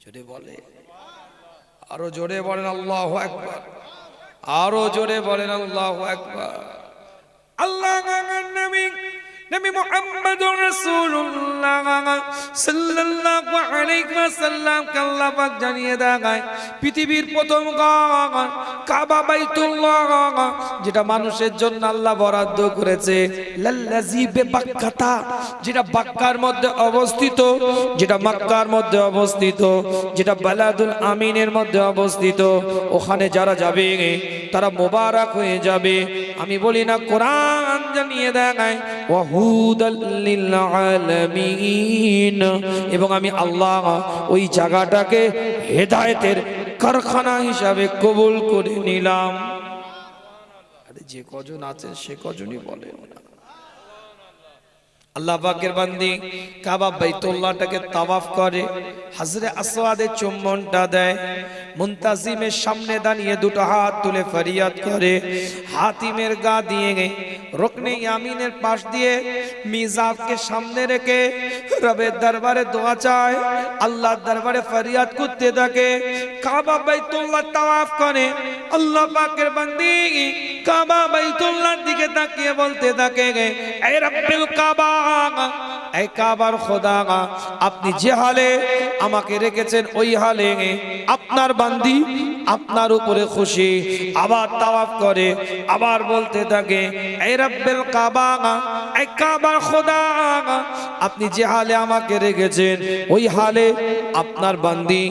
জোরে বলে, আরো জোরে বলেন আল্লাহু আকবার, আরো জোরে বলেন আল্লাহু আকবার। আল্লাহর নবী নবী মুহাম্মদুর রাসূলুল্লাহ সাল্লাল্লাহু আলাইহি ওয়াসাল্লাম আল্লাহ পাক জানিয়ে দেয়, পৃথিবীর প্রথম ঘর কাবা বাইতুল্লাহ, যেটা মানুষের জন্য আল্লাহ বরাদ্দ করেছে। লাল্লাযী বিবাক্কাতা, যেটা বাক্কার মধ্যে অবস্থিত, যেটা মক্কার মধ্যে অবস্থিত, যেটা বালাদুল আমিনের মধ্যে অবস্থিত। ওখানে যারা যাবে তারা মোবারক হয়ে যাবে। আমি বলি না, কোরআন জানিয়ে দেয় ওয়াহুদাল লিল আলামিন, এবং আমি আল্লাহ ওই জায়গাটাকে হেদায়েতের কারখানা হিসাবে কবুল করে নিলাম। আরে যে কজন আছেন সে কজনই বলে না। আল্লাহ পাকের বান্দি কাবা বাইতুল্লাহটাকে তাওয়াফ করে, হাজরে আসওয়াদে চুম্বনটা দেয়, মুনতাজিমের সামনে দাঁড়িয়ে দুটো হাত তুলে ফরিয়াদ করে, হাতিমের গা দিয়ে রুকনে ইয়ামিনের পাশ দিয়ে মিজাবকে সামনে রেখে রবের দরবারে দোয়া চায়, আল্লাহর দরবারে ফরিয়াদ করতে থাকে। কাবা বাইতুল্লাহ তাওয়াফ করে আল্লাহ পাকের বান্দি কাবা বাইতুল্লাহর দিকে তাকিয়ে বলতে থাকে, এ রব্বিল কাবা, এই কাবার খোদা, আপনি যে হালে আমাকে রেখেছেন ওই হালে আপনার বান্দি আপনার উপরে খুশি। আবার তাওয়াফ করে, আবার বলতে থাকে, এই রব্বিল কাবা, এই কাবার খোদা, আপনি যে হালে আমাকে রেখেছেন ওই হালে আপনার বান্দি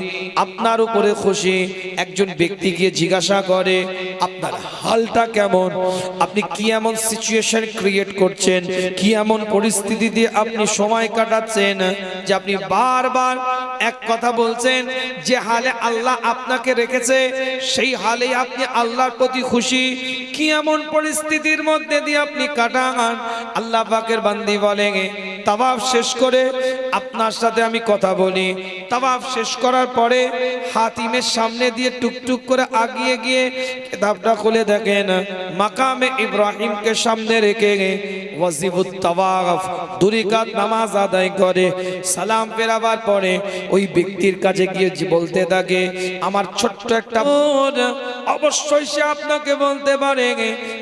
আপনার উপরে খুশি। একজন ব্যক্তি গিয়ে জিজ্ঞাসা করে, আপনার হালটা কেমন? আপনি কি এমন সিচুয়েশন ক্রিয়েট করছেন, কি এমন পরিস্থিতি দিয়ে আপনি সময় কাটাচ্ছেন যে আপনি বারবার এক কথা বলছেন, যে হালে আল্লাহ আপনাকে রেখেছে সেই হালে আপনি আল্লাহর প্রতি খুশি? কি এমন পরিস্থিতির মধ্যে দিয়ে আপনি কাটান? আল্লাহ পাকের বান্দি বলেন, তাওয়াফ শেষ করে আপনার সাথে আমি কথা বলি। তাওয়াফ শেষ করার পরে হাতিমের সামনে দিয়ে টুকটুক করে আগিয়ে গিয়ে কিতাবটা খুলে দেখেন, মাকামে ইব্রাহিমকে সামনে রেখে ওয়াজিবুত তাওয়াফ দুই রাকাত নামাজ আদায় করে সালাম ফেরাবার পরে ওই ব্যক্তির কাছে গিয়ে বলতে থাকে, আমার ছোট্ট একটা বোন, অবশ্যই সে আপনাকে বলতে পারে,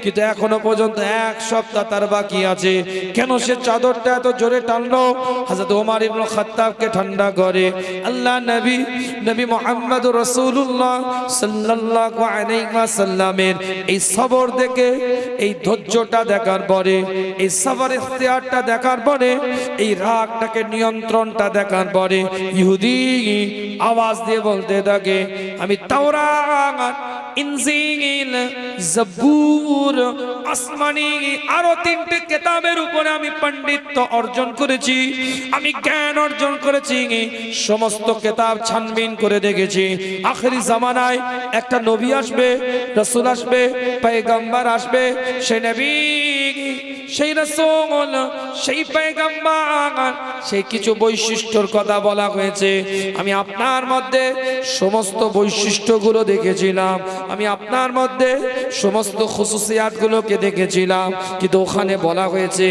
কিন্তু এখনো পর্যন্ত এক সপ্তাহ তার বাকি আছে। কেন সে চাদরটা এত জোরে টানলো? হযরত ওমর ইবনে খাত্তাবকে ঠান্ডা করে আল্লাহ নবী মুহাম্মদুর রাসূলুল্লাহ সাল্লাল্লাহু আলাইহি ওয়াসাল্লামের এই সবর দেখে, এই ধৈর্যটা দেখার পরে, এই সবর ইখতিয়ারটা দেখার পরে, এই রাগটাকে নিয়ন্ত্রণটা দেখার পরে ইহুদি আওয়াজ দিয়ে বলতে থাকে, আমি তাওরাত, ইনজিল, জবুর, আসমানি আরো 3টে কিতাবের উপরে আমি পণ্ডিত্য অর্জন করেছি, আমি জ্ঞান অর্জন করেছি, সমস্ত কিতাব ছানবিন করে দেখেছি। আখেরি জামানায় একটা নবী আসবে, রাসূল আসবে, পয়গম্বর আসবে, সেই নবী, সেই রাসূল, সেই পয়গম্বর, সেই কিছু বৈশিষ্ট্যর কথা বলা হয়েছে। আমি আপনার মধ্যে সমস্ত বৈশিষ্ট্যগুলো দেখেছিলাম, আমি আপনার মধ্যে সমস্ত খুসুসিয়াতগুলোকে দেখেছিলাম, কিন্তু ওখানে বলা হয়েছে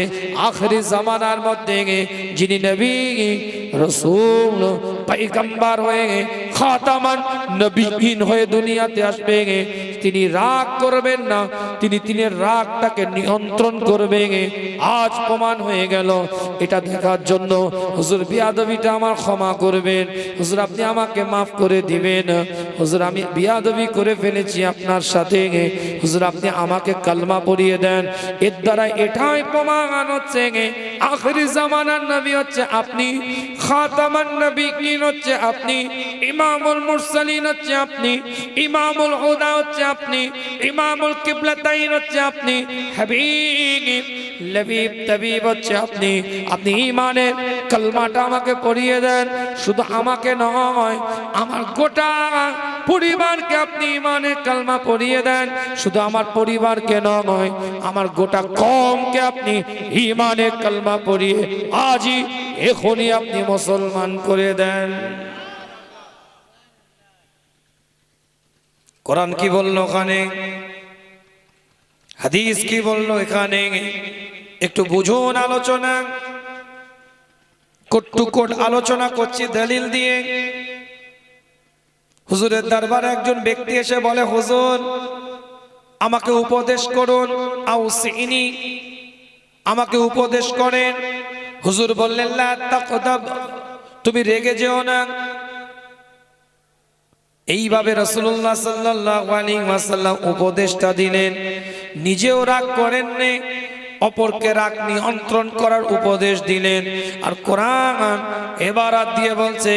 আখেরি জামানার মধ্যে যিনি নবী, রাসূল, পয়গম্বর হয়ে খাতামান নবীন হয়ে দুনিয়াতে আসবে, তিনি রাগ করবেন না, তিনি রাগটাকে নিয়ন্ত্রণ করবেন। আজ প্রমাণ হয়ে গেল। এটা দেখার জন্য হুজুর বিয়াদবিটা আমার ক্ষমা করবেন, হুজুর আপনি আমাকে মাফ করে দিবেন, হুজুর আমি বিয়াদবি করে ফেলেছি আপনার সাথে, হুজুর আপনি আমাকে কালমা পড়িয়ে দেন। এর দ্বারা এটাই প্রমাণ হচ্ছে আখিরি জামানার নবী হচ্ছে আপনি, খাতামান নবিয়্যিন হচ্ছে আপনি, ইমামুল মুরসালিন হচ্ছে আপনি, ইমামুল হুদা হচ্ছে আপনি, ইমামুল কিবলাতাইন হচ্ছে আপনি, হাবিব লবিব তাবিব হচ্ছে আপনি। আপনি ইমানের কালমাটা আমাকে পড়িয়ে দেন, শুধু আমাকে নয় আমার গোটা পরিবারকে আপনি ইমানের কালমা পড়িয়ে দেন, শুধু আমার পরিবারকে নয় আমার গোটা কওমকে আপনি ইমানের কালমা পড়িয়ে আজই এখনই আপনি মুসলমান করে দেন। কোরআন কি বললো ওখানে, হাদিস কি বললো এখানে, একটু বুঝুন। আলোচনা কোট টু কোট আলোচনা করছি দলিল দিয়ে। হুজুরের দরবারে একজন ব্যক্তি এসে বলে, হুজুর আমাকে উপদেশ করুন, আউসিনি আমাকে উপদেশ করেন। হুজুর বললেন লা তাকদাব, তুমি রেগে যেও না। এইভাবে রাসূলুল্লাহ সাল্লাল্লাহু আলাইহি ওয়াসাল্লাম উপদেশটা দিলেন, নিজেও রাগ করেননি, অপরকে রাগ নিয়ন্ত্রণ করার উপদেশ দিলেন। আর কোরআন এবারাত দিয়ে বলছে,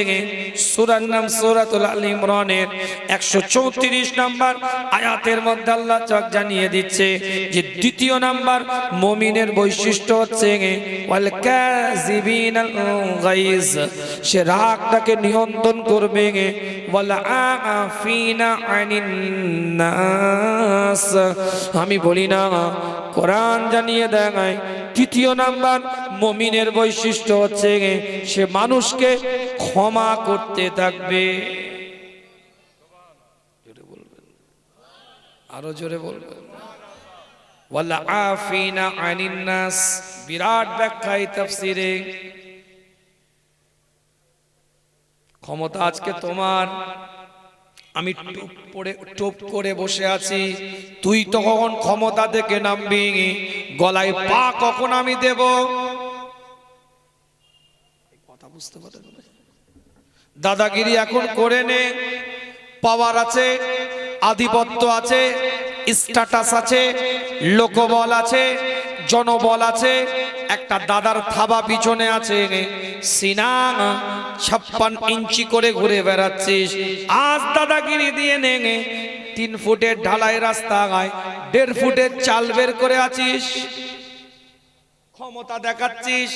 সূরার নাম সূরাতুল আল ইমরানের 134 নম্বর আয়াতের মধ্যে আল্লাহ পাক জানিয়ে দিচ্ছে যে দ্বিতীয় নাম্বার মুমিনের বৈশিষ্ট্য হচ্ছে ওয়াল কাযিবিনাল গাইজ, সে রাগটাকে নিয়ন্ত্রণ করবে, ওয়াল আফিনা আনিন নাস। আমি বলি না, কোরআন জানিয়ে দেয় তৃতীয় নাম্বার মুমিনের বৈশিষ্ট্য হচ্ছে সে মানুষকে ক্ষমা করতে থাকবে। জোরে বলবেন, আরো জোরে বলবেন। ওয়াল আফিনা আনিন নাস, বিরাট ব্যাখ্যায় তাফসিরে। ক্ষমতা আজকে তোমার, আমি টুপ করে বসে আছি, তুই তো কখন ক্ষমতা থেকে নামবি, গলায় পা কখন আমি দেব, কথা বুঝতে পারেন? দাদাগিরি এখন করে নে, পাওয়ার আছে, আধিপত্য আছে, স্ট্যাটাস আছে, লোকবল আছে, জনবল আছে, একটা দাদার থাবা পিছনে আছে, সিনা 56 ইঞ্চি করে ঘুরে বেড়াচ্ছিস। আজ দাদাগিরি দিয়ে নে, 3 ফুটের ঢালাই রাস্তা গায় 1.5 ফুটের চাল বের করে আছিস, ক্ষমতা দেখাচ্ছিস,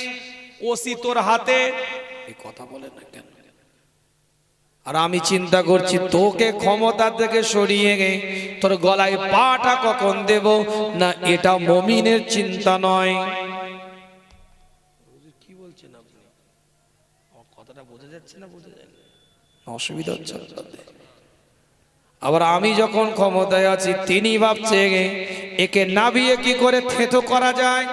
ওসি তোর হাতে। এই কথা বলে না কেন? আর আমি চিন্তা করছি তোকে ক্ষমতা থেকে সরিয়ে তোর গলায় পাটা কখন দেব না, এটা মুমিনের চিন্তা নয়। কি বলছেন আপনি? আমার কথাটা বোঝা যাচ্ছে না? বোঝা যায় না, অসুবিধা হচ্ছে? আবার আমি যখন ক্ষমতায় আছি, তিনি ভাবছে একে নাবিয়ে কি করে থেতো করা যায়।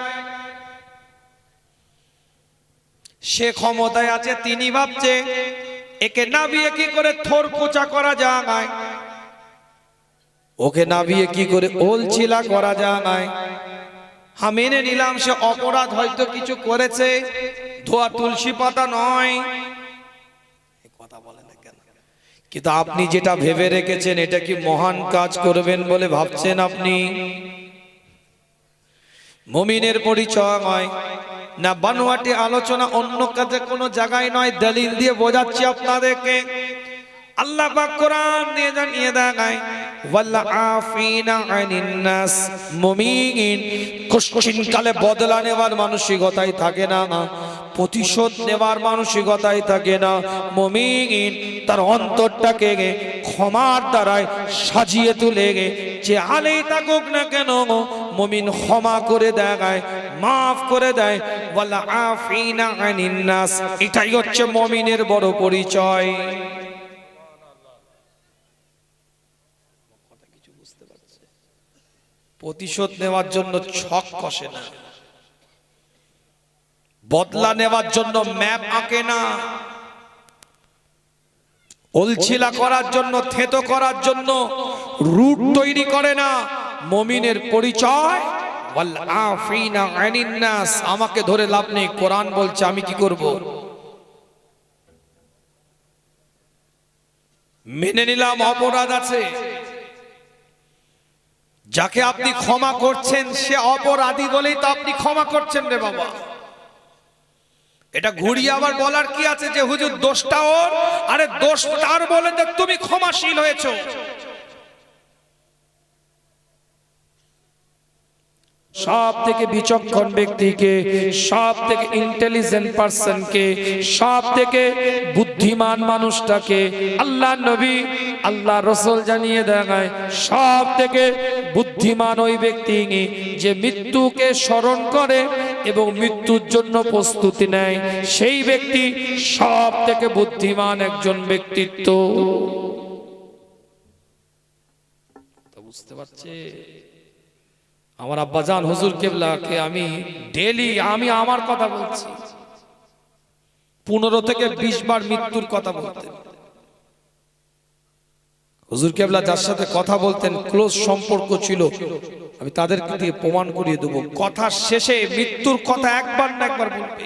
সে ক্ষমতায় আছে, তিনি ভাবছে একে নাবিয়ে কি করে থোর পোচা করা যায়, ওকে নাবিয়ে কি করে ওলছিলা করা যায়। হ্যাঁ, মেনে নিলাম সে অপরাধ হয়তো কিছু করেছে, ধোয়া তুলসী পাতা নয়। কথা বলে না কেন? কিন্তু আপনি যেটা ভেবে রেখেছেন এটা কি মহান কাজ করবেন বলে ভাবছেন আপনি? মুমিনের পরিচয় না বানোয়াটি আলোচনা, অন্য কাজে কোনো জায়গায় নয়, দলিল দিয়ে বোঝাচ্ছি আপনাদেরকে। আল্লাহ পাক কোরআন দিয়ে জানিয়ে দেয় ওয়াল আফিনা আনিন নাস, মুমিন কোশ্চিনকালে বদলা নেওয়ার মানসিকতাই থাকে না, প্রতিশোধ নেওয়ার মানসিকতাই থাকে না। মুমিন তার অন্তরটাকে ক্ষমার দ্বারাই সাজিয়ে তুলে, যে হালেই থাকুক না কেন মুমিন ক্ষমা করে দেয়, মাফ করে দেয়। ওয়াল আফিনা আনিন নাস, এটাই হচ্ছে মুমিনের বড় পরিচয়। প্রতিশোধ নেওয়ার জন্য ছক কষে না, বদলা নেওয়ার জন্য ম্যাপ আঁকে না, ওলছিলা করার জন্য, থেতো করার জন্য রুট তৈরি করে না। মুমিনের পরিচয় ওয়াল আফিনা আনিন নাস। আমাকে ধরে লাভ নেই, কোরআন বলছে আমি কি করব। মেনে নিলাম অপরাধ আছে, যাকে আপনি ক্ষমা করছেন সে অপরাধী বলেই তো আপনি ক্ষমা করছেন রে বাবা। এটা ঘুরিয়ে আবার বলার কি আছে যে হুজুর দোষটা ওর, আরে দোষ তার বলে যে তুমি ক্ষমাশীল হয়েছো। সব থেকে বিচক্ষণ ব্যক্তিকে, সব থেকে ইন্টেলিজেন্ট পারসনকে, সব থেকে বুদ্ধিমান মানুষটাকে আল্লাহ নবী আল্লাহ রসুল জানিয়ে দেয় সব থেকে বুদ্ধিমান ওই ব্যক্তি যে মৃত্যুকে স্মরণ করে এবং মৃত্যুর জন্য প্রস্তুতি নেয়, সেই ব্যক্তি সব থেকে বুদ্ধিমান একজন ব্যক্তিত্ব। বুঝতে পারছে? আমার আব্বাজান হুজুর কেবলাকে আমি ডেলি আমার কথা বলছি, 15 থেকে 20 বার মৃত্যুর কথা বলতেন। হুজুর কেবলা যার সাথে কথা বলতেন, ক্লোজ সম্পর্ক ছিল, আমি তাদেরকে দিয়ে প্রমাণ করিয়ে দেব, কথা শেষে মৃত্যুর কথা একবার না একবার বলবে।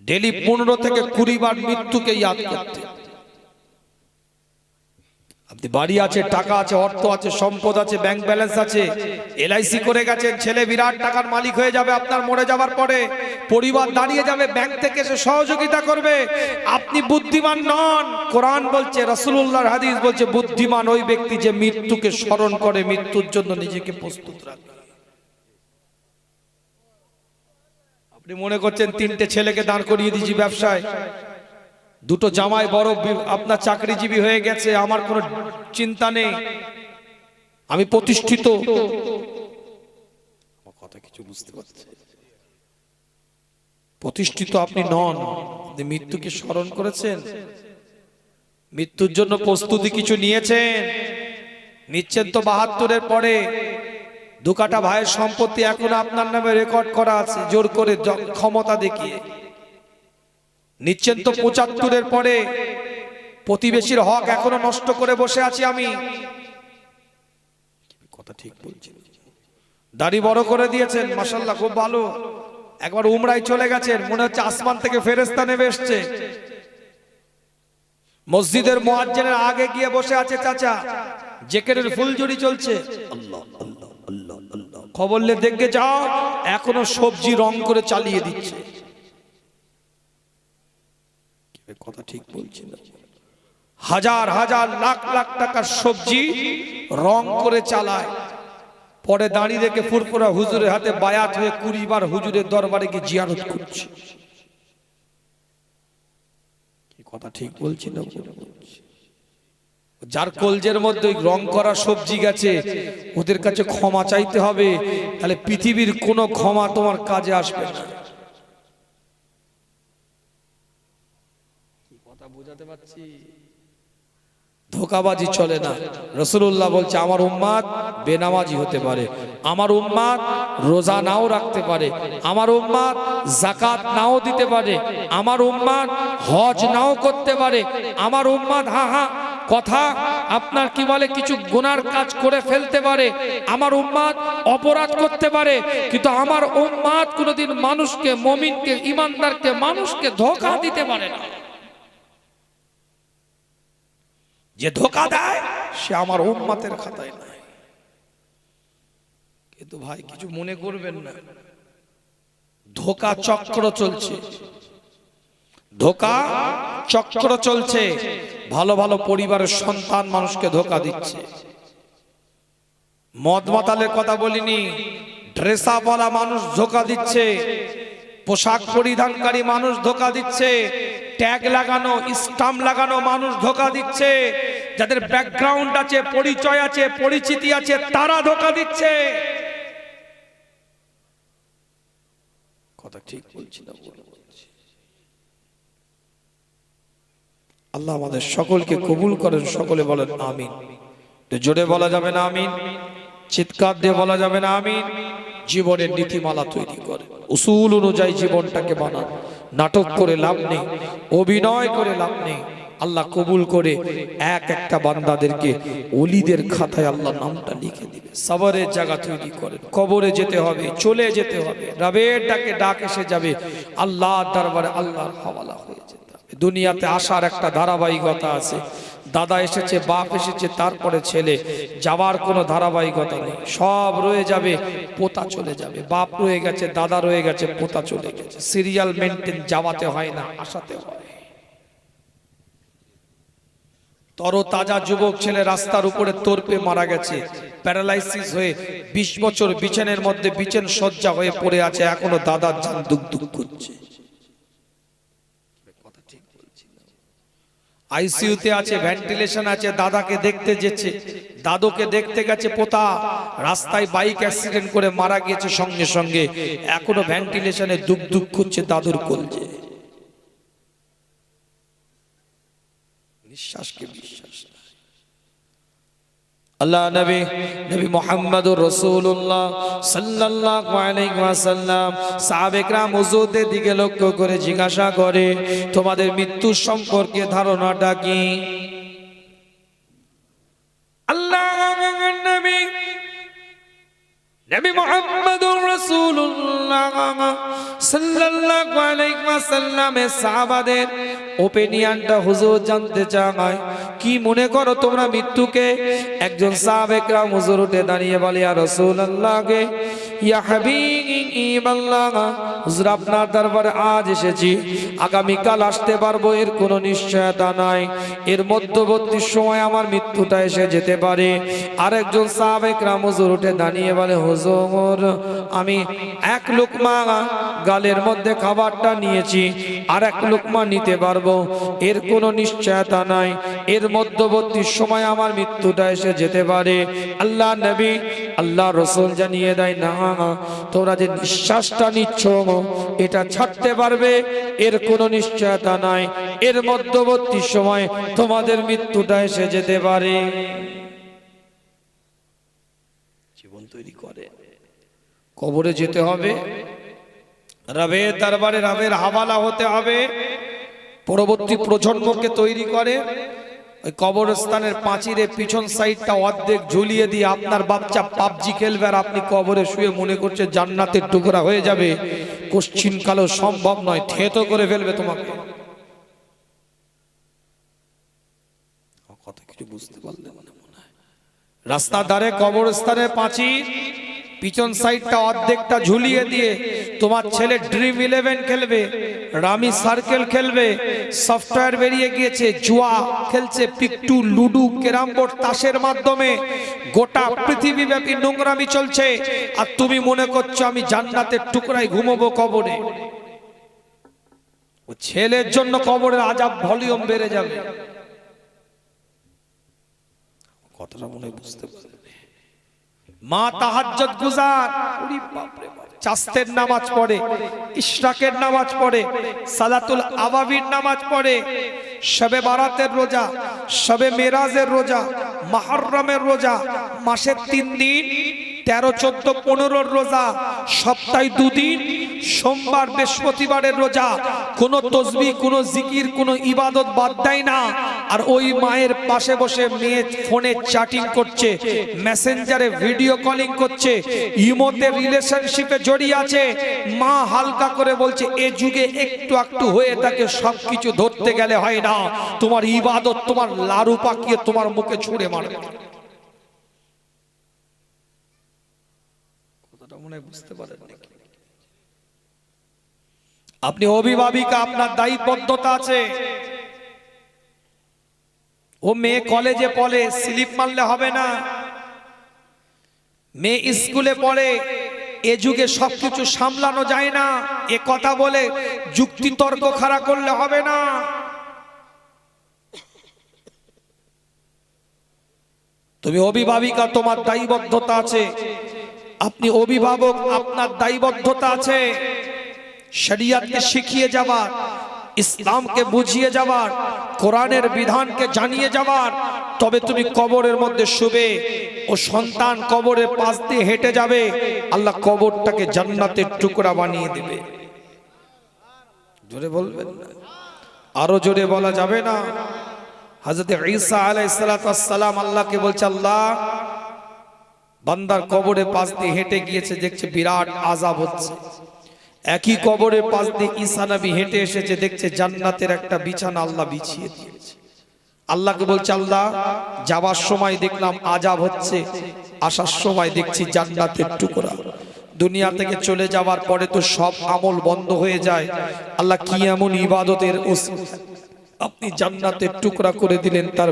ডেলি 15 থেকে 20 বার মৃত্যুকে ইয়াদ করতে। আপনি বাড়ি আছে, টাকা আছে, অর্থ আছে, সম্পদ আছে, ব্যাংক ব্যালেন্স আছে, এলআইসি করে গেছেন, ছেলে বিরাট টাকার মালিক হয়ে যাবে আপনার মরে যাবার পরে, পরিবার দাঁড়িয়ে যাবে, ব্যাংক থেকে এসে সহযোগিতা করবে, আপনি বুদ্ধিমান নন। কোরআন বলছে, রাসূলুল্লাহর হাদিস বলছে, বুদ্ধিমান ওই ব্যক্তি যে মৃত্যুকে স্মরণ করে, মৃত্যুর জন্য নিজেকে প্রস্তুত রাখে। আপনি মনে করছেন 3টে ছেলেকে দাঁড় করিয়ে দিয়েছি ব্যবসায়, 2টো জামাই বড় আপনার চাকরিজীবী হয়ে গেছে, আমার কোনো চিন্তা নেই, আমি প্রতিষ্ঠিত। কথা কিছু বুঝতে পারছে? প্রতিষ্ঠিত আপনি নন, আপনি মৃত্যুকে স্মরণ করেছেন, মৃত্যুর জন্য প্রস্তুতি কিছু নিয়েছেন, নিচ্ছেন তো। 72-এর পরে 2 কাঠা ভাইয়ের সম্পত্তি এখন আপনার নামে রেকর্ড করা আছে, জোর করে ক্ষমতা দেখিয়ে নিচ্ছেন তো। 75-এর পরে প্রতিবেশীর হক এখনো নষ্ট করে বসে আছি আমি। কথা ঠিক বলছি? দাড়ি বড় করে দিয়েছেন, মাশাআল্লাহ খুব ভালো। একবার উমরায় চলে গেছেন, মনে হচ্ছে আসমান থেকে ফেরেশতা নেমে এসেছে। মসজিদের মুয়াজ্জিনের আগে গিয়ে বসে আছে চাচা, জিকিরের ফুলঝুরি চলছে, আল্লাহ আল্লাহ আল্লাহ আল্লাহ। খবর লে দেখে যাও, এখনো সবজি রং করে চালিয়ে দিচ্ছে। কথা ঠিক বলছি না? হাজার হাজার লাখ লাখ টাকার সবজি রং করে চালায়, পরে দাঁড়িয়ে রেখে ফুরফুরা হুজুরের হাতে বায়াত হয়ে 20 বার হুজুরের দরবারে গিয়ে জিয়ারত করছে। কথা ঠিক বলছি না? যার কলজের মধ্যে রং করা সবজি গেছে, ওদের কাছে ক্ষমা চাইতে হবে, তাহলে পৃথিবীর কোনো ক্ষমা তোমার কাজে আসবে না। বুঝাতে পারছি? ধোঁকাবাজি চলে না। রাসূলুল্লাহ বলছে, আমার উম্মাত বেনামাজি হতে পারে, আমার উম্মাত রোজা নাও রাখতে পারে, আমার উম্মাত যাকাত নাও দিতে পারে, আমার উম্মাত হজ নাও করতে পারে, আমার উম্মাত কথা আপনার কি বলে কিছু গুনার কাজ করে ফেলতে পারে, আমার উম্মাত অপরাধ করতে পারে, কিন্তু আমার উম্মাত কোনোদিন মানুষকে, মুমিনকে, ঈমানদারকে, মানুষকে ধোঁকা দিতে পারে না। যে ধোঁকা দেয় সে আমার উম্মতের খাতায় নাই। কিন্তু ভাই কিছু মনে করবেন না, ধোঁকা চক্র চলছে, ধোঁকা চক্র চলছে। ভালো ভালো পরিবারের সন্তান মানুষকে ধোঁকা দিচ্ছে। মদ মাতালের কথা বলিনি, ড্রেস আপওয়ালা মানুষ ধোঁকা দিচ্ছে, পোশাক পরিধানকারী মানুষ ধোঁকা দিচ্ছে, ট্যাগ লাগানো, স্টাম্প লাগানো মানুষ ধোঁকা দিচ্ছে, যাদের ব্যাকগ্রাউন্ড আছে, পরিচয় আছে, পরিচিতি আছে, তারা ধোঁকা দিচ্ছে। কথা ঠিক বলছি না? আল্লাহ আমাদের সকলকে কবুল করেন, সকলে বলেন আমিন। জোরে বলা যাবে না আমিন? চিৎকার দিয়ে বলা যাবে না আমিন? জীবনের নীতিমালা তৈরি করে, উসুল অনুযায়ী জীবনটাকে বানান। নাটক করে লাভ নেই, অভিনয় করে লাভ নেই। আল্লাহ কবুল করে একটা বান্দাদেরকে ওলিদের খাতায় আল্লাহ নামটা লিখে দিবে। সবরের জায়গা তৈরি করেন। কবরে যেতে হবে, চলে যেতে হবে, রবের ডাকে ডাক এসে যাবে, আল্লাহর দরবারে আল্লাহর হাওয়ালা হয়ে যেতে হবে। দুনিয়াতে আসার একটা ধারাবাহিকতা আছে। দাদা এসেছে, বাপ এসেছে, তারপরে ছেলে, যাওয়ার কোনো ধারাবাহিকতা নেই। সব রয়ে যাবে, পোতা চলে যাবে। বাপ রয়ে গেছে, দাদা রয়ে গেছে, পোতা চলে গেছে। সিরিয়াল মেনটেন যাওয়াতে হয় না, আসাতে হয়। তরতাজা যুবক ছেলে রাস্তার উপরে তরপে মারা গেছে, প্যারালাইসিস হয়ে 20 বছর বিছানের মধ্যে বিছান সজ্জা হয়ে পড়ে আছে, এখনো দাদার জান দুক দুক করছে। আইসিইউতে আছে, ভেন্টিলেশন আছে, দাদাকে দেখতে যেছে, দাদুকে দেখতে গেছে, পোতা রাস্তায় বাইক অ্যাক্সিডেন্ট করে মারা গিয়েছে সঙ্গে সঙ্গে, এখনো ভেন্টিলেশনে দুক দুক করছে দাদুর কলজে। নিঃশ্বাসকে বিশ্বাস নাই। আল্লাহ নবী মুহাম্মদুর রাসূলুল্লাহ সাল্লাল্লাহু আলাইহি ওয়াসাল্লাম সাহাবে کرام হুজুরদের দিকে লক্ষ্য করে জিজ্ঞাসা করে, তোমাদের মৃত্যু সম্পর্কে ধারণাটা কি? আল্লাহর নবী মুহাম্মদুর রাসূলুল্লাহ সাল্লাল্লাহু আলাইহি ওয়াসাল্লামের সাহাবাদের ওপিনিয়নটা হুজুর জানতে চায়। কি মনে করো তোমরা মৃত্যুকে? একজন সাহাবে کرام হুজুর উঠে দাঁড়িয়ে বলে, ইয়া রাসূলুল্লাহ, ইয়া হাবিবাল্লাহ, হুজুর আপনার দরবারে আজ এসেছি, আগামী কাল আসতে পারবো এর কোনো নিশ্চয়তা নাই, এর মধ্যবর্তী সময় আমার মৃত্যুটা এসে যেতে পারে। আরেকজন সাহাবে کرام হুজুর উঠে দাঁড়িয়ে বলে, হুজুর আমি এক লুকমা গালের মধ্যে খাবারটা নিয়েছি, আর এক লুকমা নিতে পারবো, এর কোনো নিশ্চয়তা নাই, এর মধ্যবর্তী সময় আমার মৃত্যুটা এসে যেতে পারে। আল্লাহ নবী আল্লাহ রাসূল জানিয়ে দেয়, না, তোমরা যে নিঃশ্বাসটা নিচ্ছ এটা ছাড়তে পারবে, এর কোনো নিশ্চয়তা নাই, এর মধ্যবর্তী সময় তোমাদের মৃত্যুটা এসে যেতে পারে। জীবন তৈরি করে, কবরে যেতে হবে, রবের দরবারে রবের হাওয়ালা হতে হবে, পরবর্তী প্রজন্মকে তৈরি করে। ওই কবরস্থানের পাঁচিরে পিছন সাইডটা অর্ধেক ঝুলিয়ে দিয়ে আপনার বাচ্চা পাবজি খেলবে, আর আপনি কবরে শুয়ে মনে করছে জান্নাতের টুকরা হয়ে যাবে, কোশ্চিন কালো সম্ভব নয়, থেতো করে ফেলবে তোমাকে। কথা কিছু বুঝতে পারলেন না মনে হয়? রাস্তার ধারে কবরস্থানের পাঁচির পিছন সাইডটা অর্ধেকটা ঝুলিয়ে দিয়ে তোমার ছেলে ড্রিম 11 খেলবে, রামি সার্কেল খেলবে, সফটওয়্যার বেরিয়ে গিয়েছে, জুয়া খেলছে, পিকটু, লুডু, ক্যারাম বোর্ড, তাসের মাধ্যমে গোটা পৃথিবীব্যাপী নোংরামি চলছে, আর তুমি মনে করছো আমি জান্নাতের টুকরায় ঘুমাবো কবরে। ও ছেলের জন্য কবরের আযাব ভলিউম বেড়ে যাবে। কথাটা মনে বুঝতে পারবে? মা তাহাজ্জুদ গুজার, চাস্তের নামাজ পড়ে, ইশরাকের নামাজ পড়ে, সালাতুল আওয়াবির নামাজ পড়ে, শবে বারাতের রোজা, শবে মেরাজের রোজা, মুহররমের রোজা, মাসের 3 দিন, 13, 14, 15 রোজা, সপ্তাহে 2 দিন, সোমবার বৃহস্পতিবারের রোজা, কোন তসবিহ, কোন জিকির, কোন ইবাদত বাদ দেয় না। আর ওই মায়ের পাশে বসে মেয়ে ফোনে চ্যাটিং করছে, মেসেঞ্জারে ভিডিও কলিং করছে, ইমোতে রিলেশনশিপে জড়িয়ে আছে। মা হালকা করে বলছে, এ যুগে একটু একটু হয়ে থাকে, সবকিছু ধরতে গেলে হয় না, তোমার ইবাদত তোমার লারু পাকিয়ে তোমার মুখে ছুঁড়ে মারবে। কথাটা মনে বুঝতে পারেন নাকি? আপনি অভিভাবিকা, আপনার দায়িত্ববদ্ধতা আছে। ও মেয়ে কলেজে পড়ে, স্লিপ মারলে হবে না। মেয়ে স্কুলে পড়ে, এ যুগে সবকিছু সামলানো যায় না, এ কথা বলে যুক্তি তর্ক খাড়া করলে হবে না। তুমি অভিভাবিকা, তোমার দায়বদ্ধতা আছে। আপনি অভিভাবক, আপনার দায়বদ্ধতা আছে শরিয়তকে শিখিয়ে যাবার, ইসলামকে বুঝিয়ে যাবার, কোরআনের বিধানকে জানিয়ে যাবার। তবে তুমি কবরের মধ্যে শুবে, ও সন্তান কবরের পাশ দিয়ে হেঁটে যাবে, আল্লাহ কবরটাকে জান্নাতের টুকরা বানিয়ে দেবে। জোরে বলবেন না? আরো জোরে বলা যাবে না? হযরত ঈসা আলাইহিস সালাম আল্লাহকে বলছে, আল্লাহ বান্দার কবরের পাশ দিয়ে হেঁটে গিয়েছে, দেখছে বিরাট আযাব হচ্ছে। একই কবরের পাশ দিয়ে ঈসা নবী হেঁটে এসেছে, দেখছে জান্নাতের একটা বিছানা আল্লাহ বিছিয়ে দিয়েছে। আল্লাহকে বলছে, আল্লাহ যাবার সময় দেখলাম আযাব হচ্ছে, আসার সময় দেখছি জান্নাতের টুকরা। দুনিয়া থেকে চলে যাওয়ার পরে তো সব আমল বন্ধ হয়ে যায়, আল্লাহ কি এমন ইবাদতের আপনি জান্নাতের টুকরা করে দিলেন তার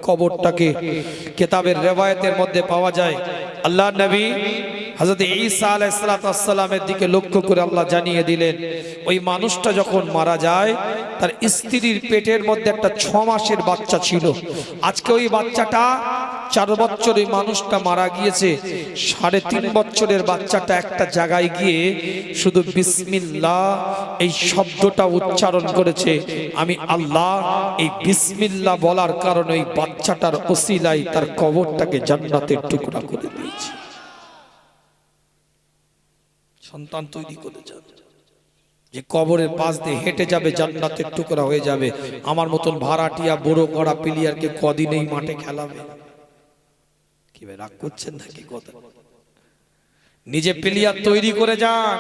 কবরটাকে। কিতাবের রিওয়ায়াতের মধ্যে পাওয়া যায় আল্লাহ নবী হযরত ঈসা আলাইহিস সালামের দিকে লক্ষ্য করে আল্লাহ জানিয়ে দিলেন, ওই মানুষটা যখন মারা যায় তার স্ত্রীর পেটের মধ্যে একটা 6 মাসের বাচ্চা ছিল। আজকে ওই বাচ্চাটা 4 বছর, ওই মানুষটা মারা গিয়েছে, 3.5 বছরের বাচ্চাটা একটা জায়গায় গিয়ে শুধু বিসমিল্লাহ এই শব্দটা উচ্চারণ করেছে। আমি আল্লাহ এই বিসমিল্লাহ বলার কারণে ওই বাচ্চাটার ওসিলায় তার কবরটাকে জান্নাতের টুকরা করে দিয়েছি। সন্তান তৈরি করে যান, যে কবরের পাশ দিয়ে হেঁটে যাবে জান্নাতের টুকরা হয়ে যাবে। আমার মতন ভাড়াটিয়া বড় করা প্লেয়ারকে কদিনেই মাঠে খেলাবে? কি ভাই রাগ করছেন নাকি? কথা নিজে প্লেয়ার তৈরি করে যান,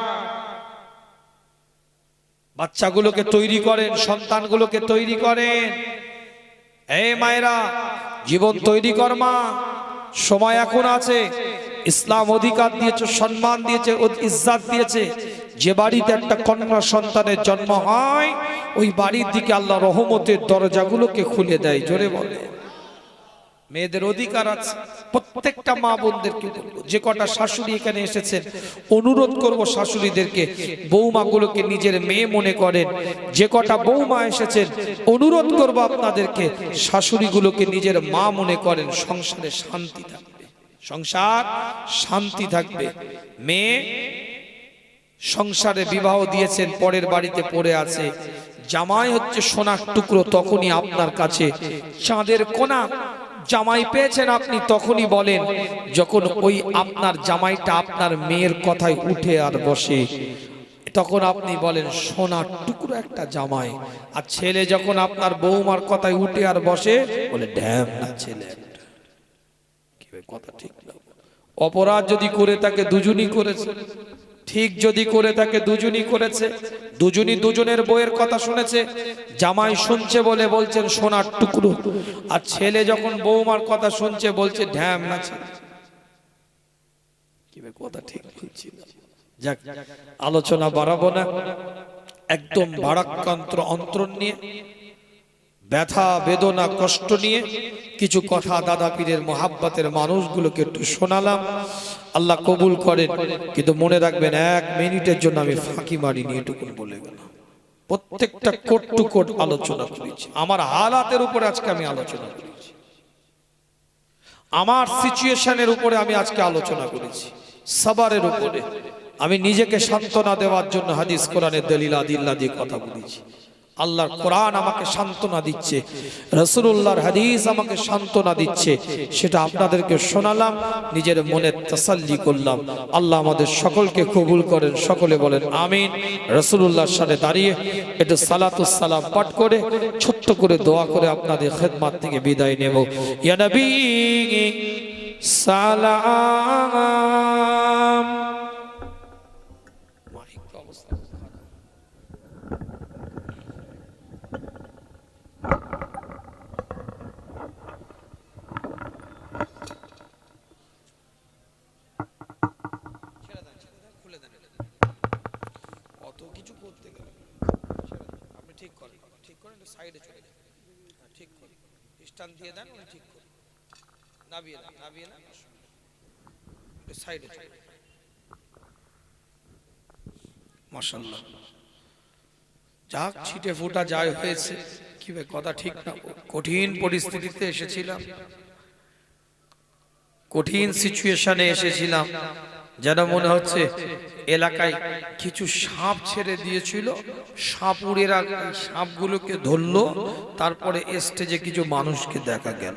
বাচ্চাগুলোকে তৈরি করেন, সন্তানগুলোকে তৈরি করেন। এই মায়েরা জীবন তৈরি কর মা, সময় এখন আছে। ইসলাম অধিকার দিয়েছে, সম্মান দিয়েছে, ইজ্জত দিয়েছে। যে বাড়িতে একটা কন্যা সন্তানের জন্ম হয় ওই বাড়ির দিকে আল্লাহ রহমতের দরজাগুলোকে খুলে দেয়। জোরে বলে। মেয়েদের অধিকার আছে। প্রত্যেকটা মা বোনদেরকে বলবো, যে কটা শাশুড়ি এখানে এসেছেন অনুরোধ করব শাশুড়িদেরকে, বৌমাগুলোকে নিজের মেয়ে মনে করেন। যে কটা বৌমা এসেছেন অনুরোধ করব আপনাদেরকে, শাশুড়িগুলোকে নিজের মা মনে করেন। সংসারে শান্তি থাকবে, সংসার শান্তি থাকবে। মেয়ে সংসারে বিবাহ দিয়েছেন, পরের বাড়িতে পড়ে আছে, জামাই হচ্ছে সোনার টুকরো, তখনই আপনার কাছে চাঁদের কোনা। জামাই পেয়েছেন আপনি তখনই বলেন যখন ওই আপনার জামাইটা আপনার মেয়ের কথায় উঠে আর বসে, তখন আপনি বলেন সোনার টুকরো একটা জামাই। আর ছেলে যখন আপনার বৌমার কথায় উঠে আর বসে বলে ড্যাম না ছেলে একটা। কি কথা ঠিক না? অপরাধ যদি করে থাকে দুজনই করেছে, ঠিক যদি করে থাকে দুজনই করেছে। দুজনই দুজনের বইয়ের কথা শুনেছে। জামাই শুনছে বলে বলছেন সোনার টুকরো, আর ছেলে যখন বৌমার কথা শুনছে বলছে ঢ্যাম নাচে। কি কথা ঠিক বলছি? যাক, আলোচনা বাড়াবো না। একদম ভারাক্রান্ত অন্তরণ নিয়ে, ব্যথা বেদনা কষ্ট নিয়ে কিছু কথা দাদা পীরের মোহাব্বতের মানুষগুলোকে একটু শোনালাম। আল্লাহ কবুল করেন। কিন্তু মনে রাখবেন, 1 মিনিটের জন্য আমি ফাঁকি মারিনি, এটুকু বলে গেলাম। প্রত্যেকটা কোট টু কোট আলোচনা করেছি। আমার হালাতের উপরে আজকে আমি আলোচনা করেছি, আমার সিচুয়েশনের উপরে আমি আজকে আলোচনা করেছি, সাবারের উপরে। আমি নিজেকে সান্ত্বনা দেওয়ার জন্য হাদিস কোরআনের দলিল আদিল্লা দিয়ে কথা বলেছি। আল্লাহর কোরআন আমাকে সান্ত্বনা দিচ্ছে, রাসূলুল্লাহর হাদিস আমাকে সান্ত্বনা দিচ্ছে, সেটা আপনাদেরকে শোনালাম, নিজের মনে তাসাল্লি করলাম। আল্লাহ আমাদের সকলকে কবুল করেন। সকলে বলেন আমিন। রাসূলুল্লাহর সাথে দাঁড়িয়ে একটু সালাতুস সালাম পাঠ করে ছোট্ট করে দোয়া করে আপনাদের খেদমত থেকে বিদায় নেব। ইয়া নবী সালাম। মাশাআল্লাহ, যাক ছিটে ফোটা যায় হয়েছে। কি কথা ঠিক না? কঠিন পরিস্থিতিতে এসেছিলাম, কঠিন সিচুয়েশনে এসেছিলাম। যেন মনে হচ্ছে এলাকায় কিছু সাপ ছেড়ে দিয়েছিল, সাপুরেরা সাপগুলোকে ধরলো, তারপরে স্টেজে কিছু মানুষকে দেখা গেল।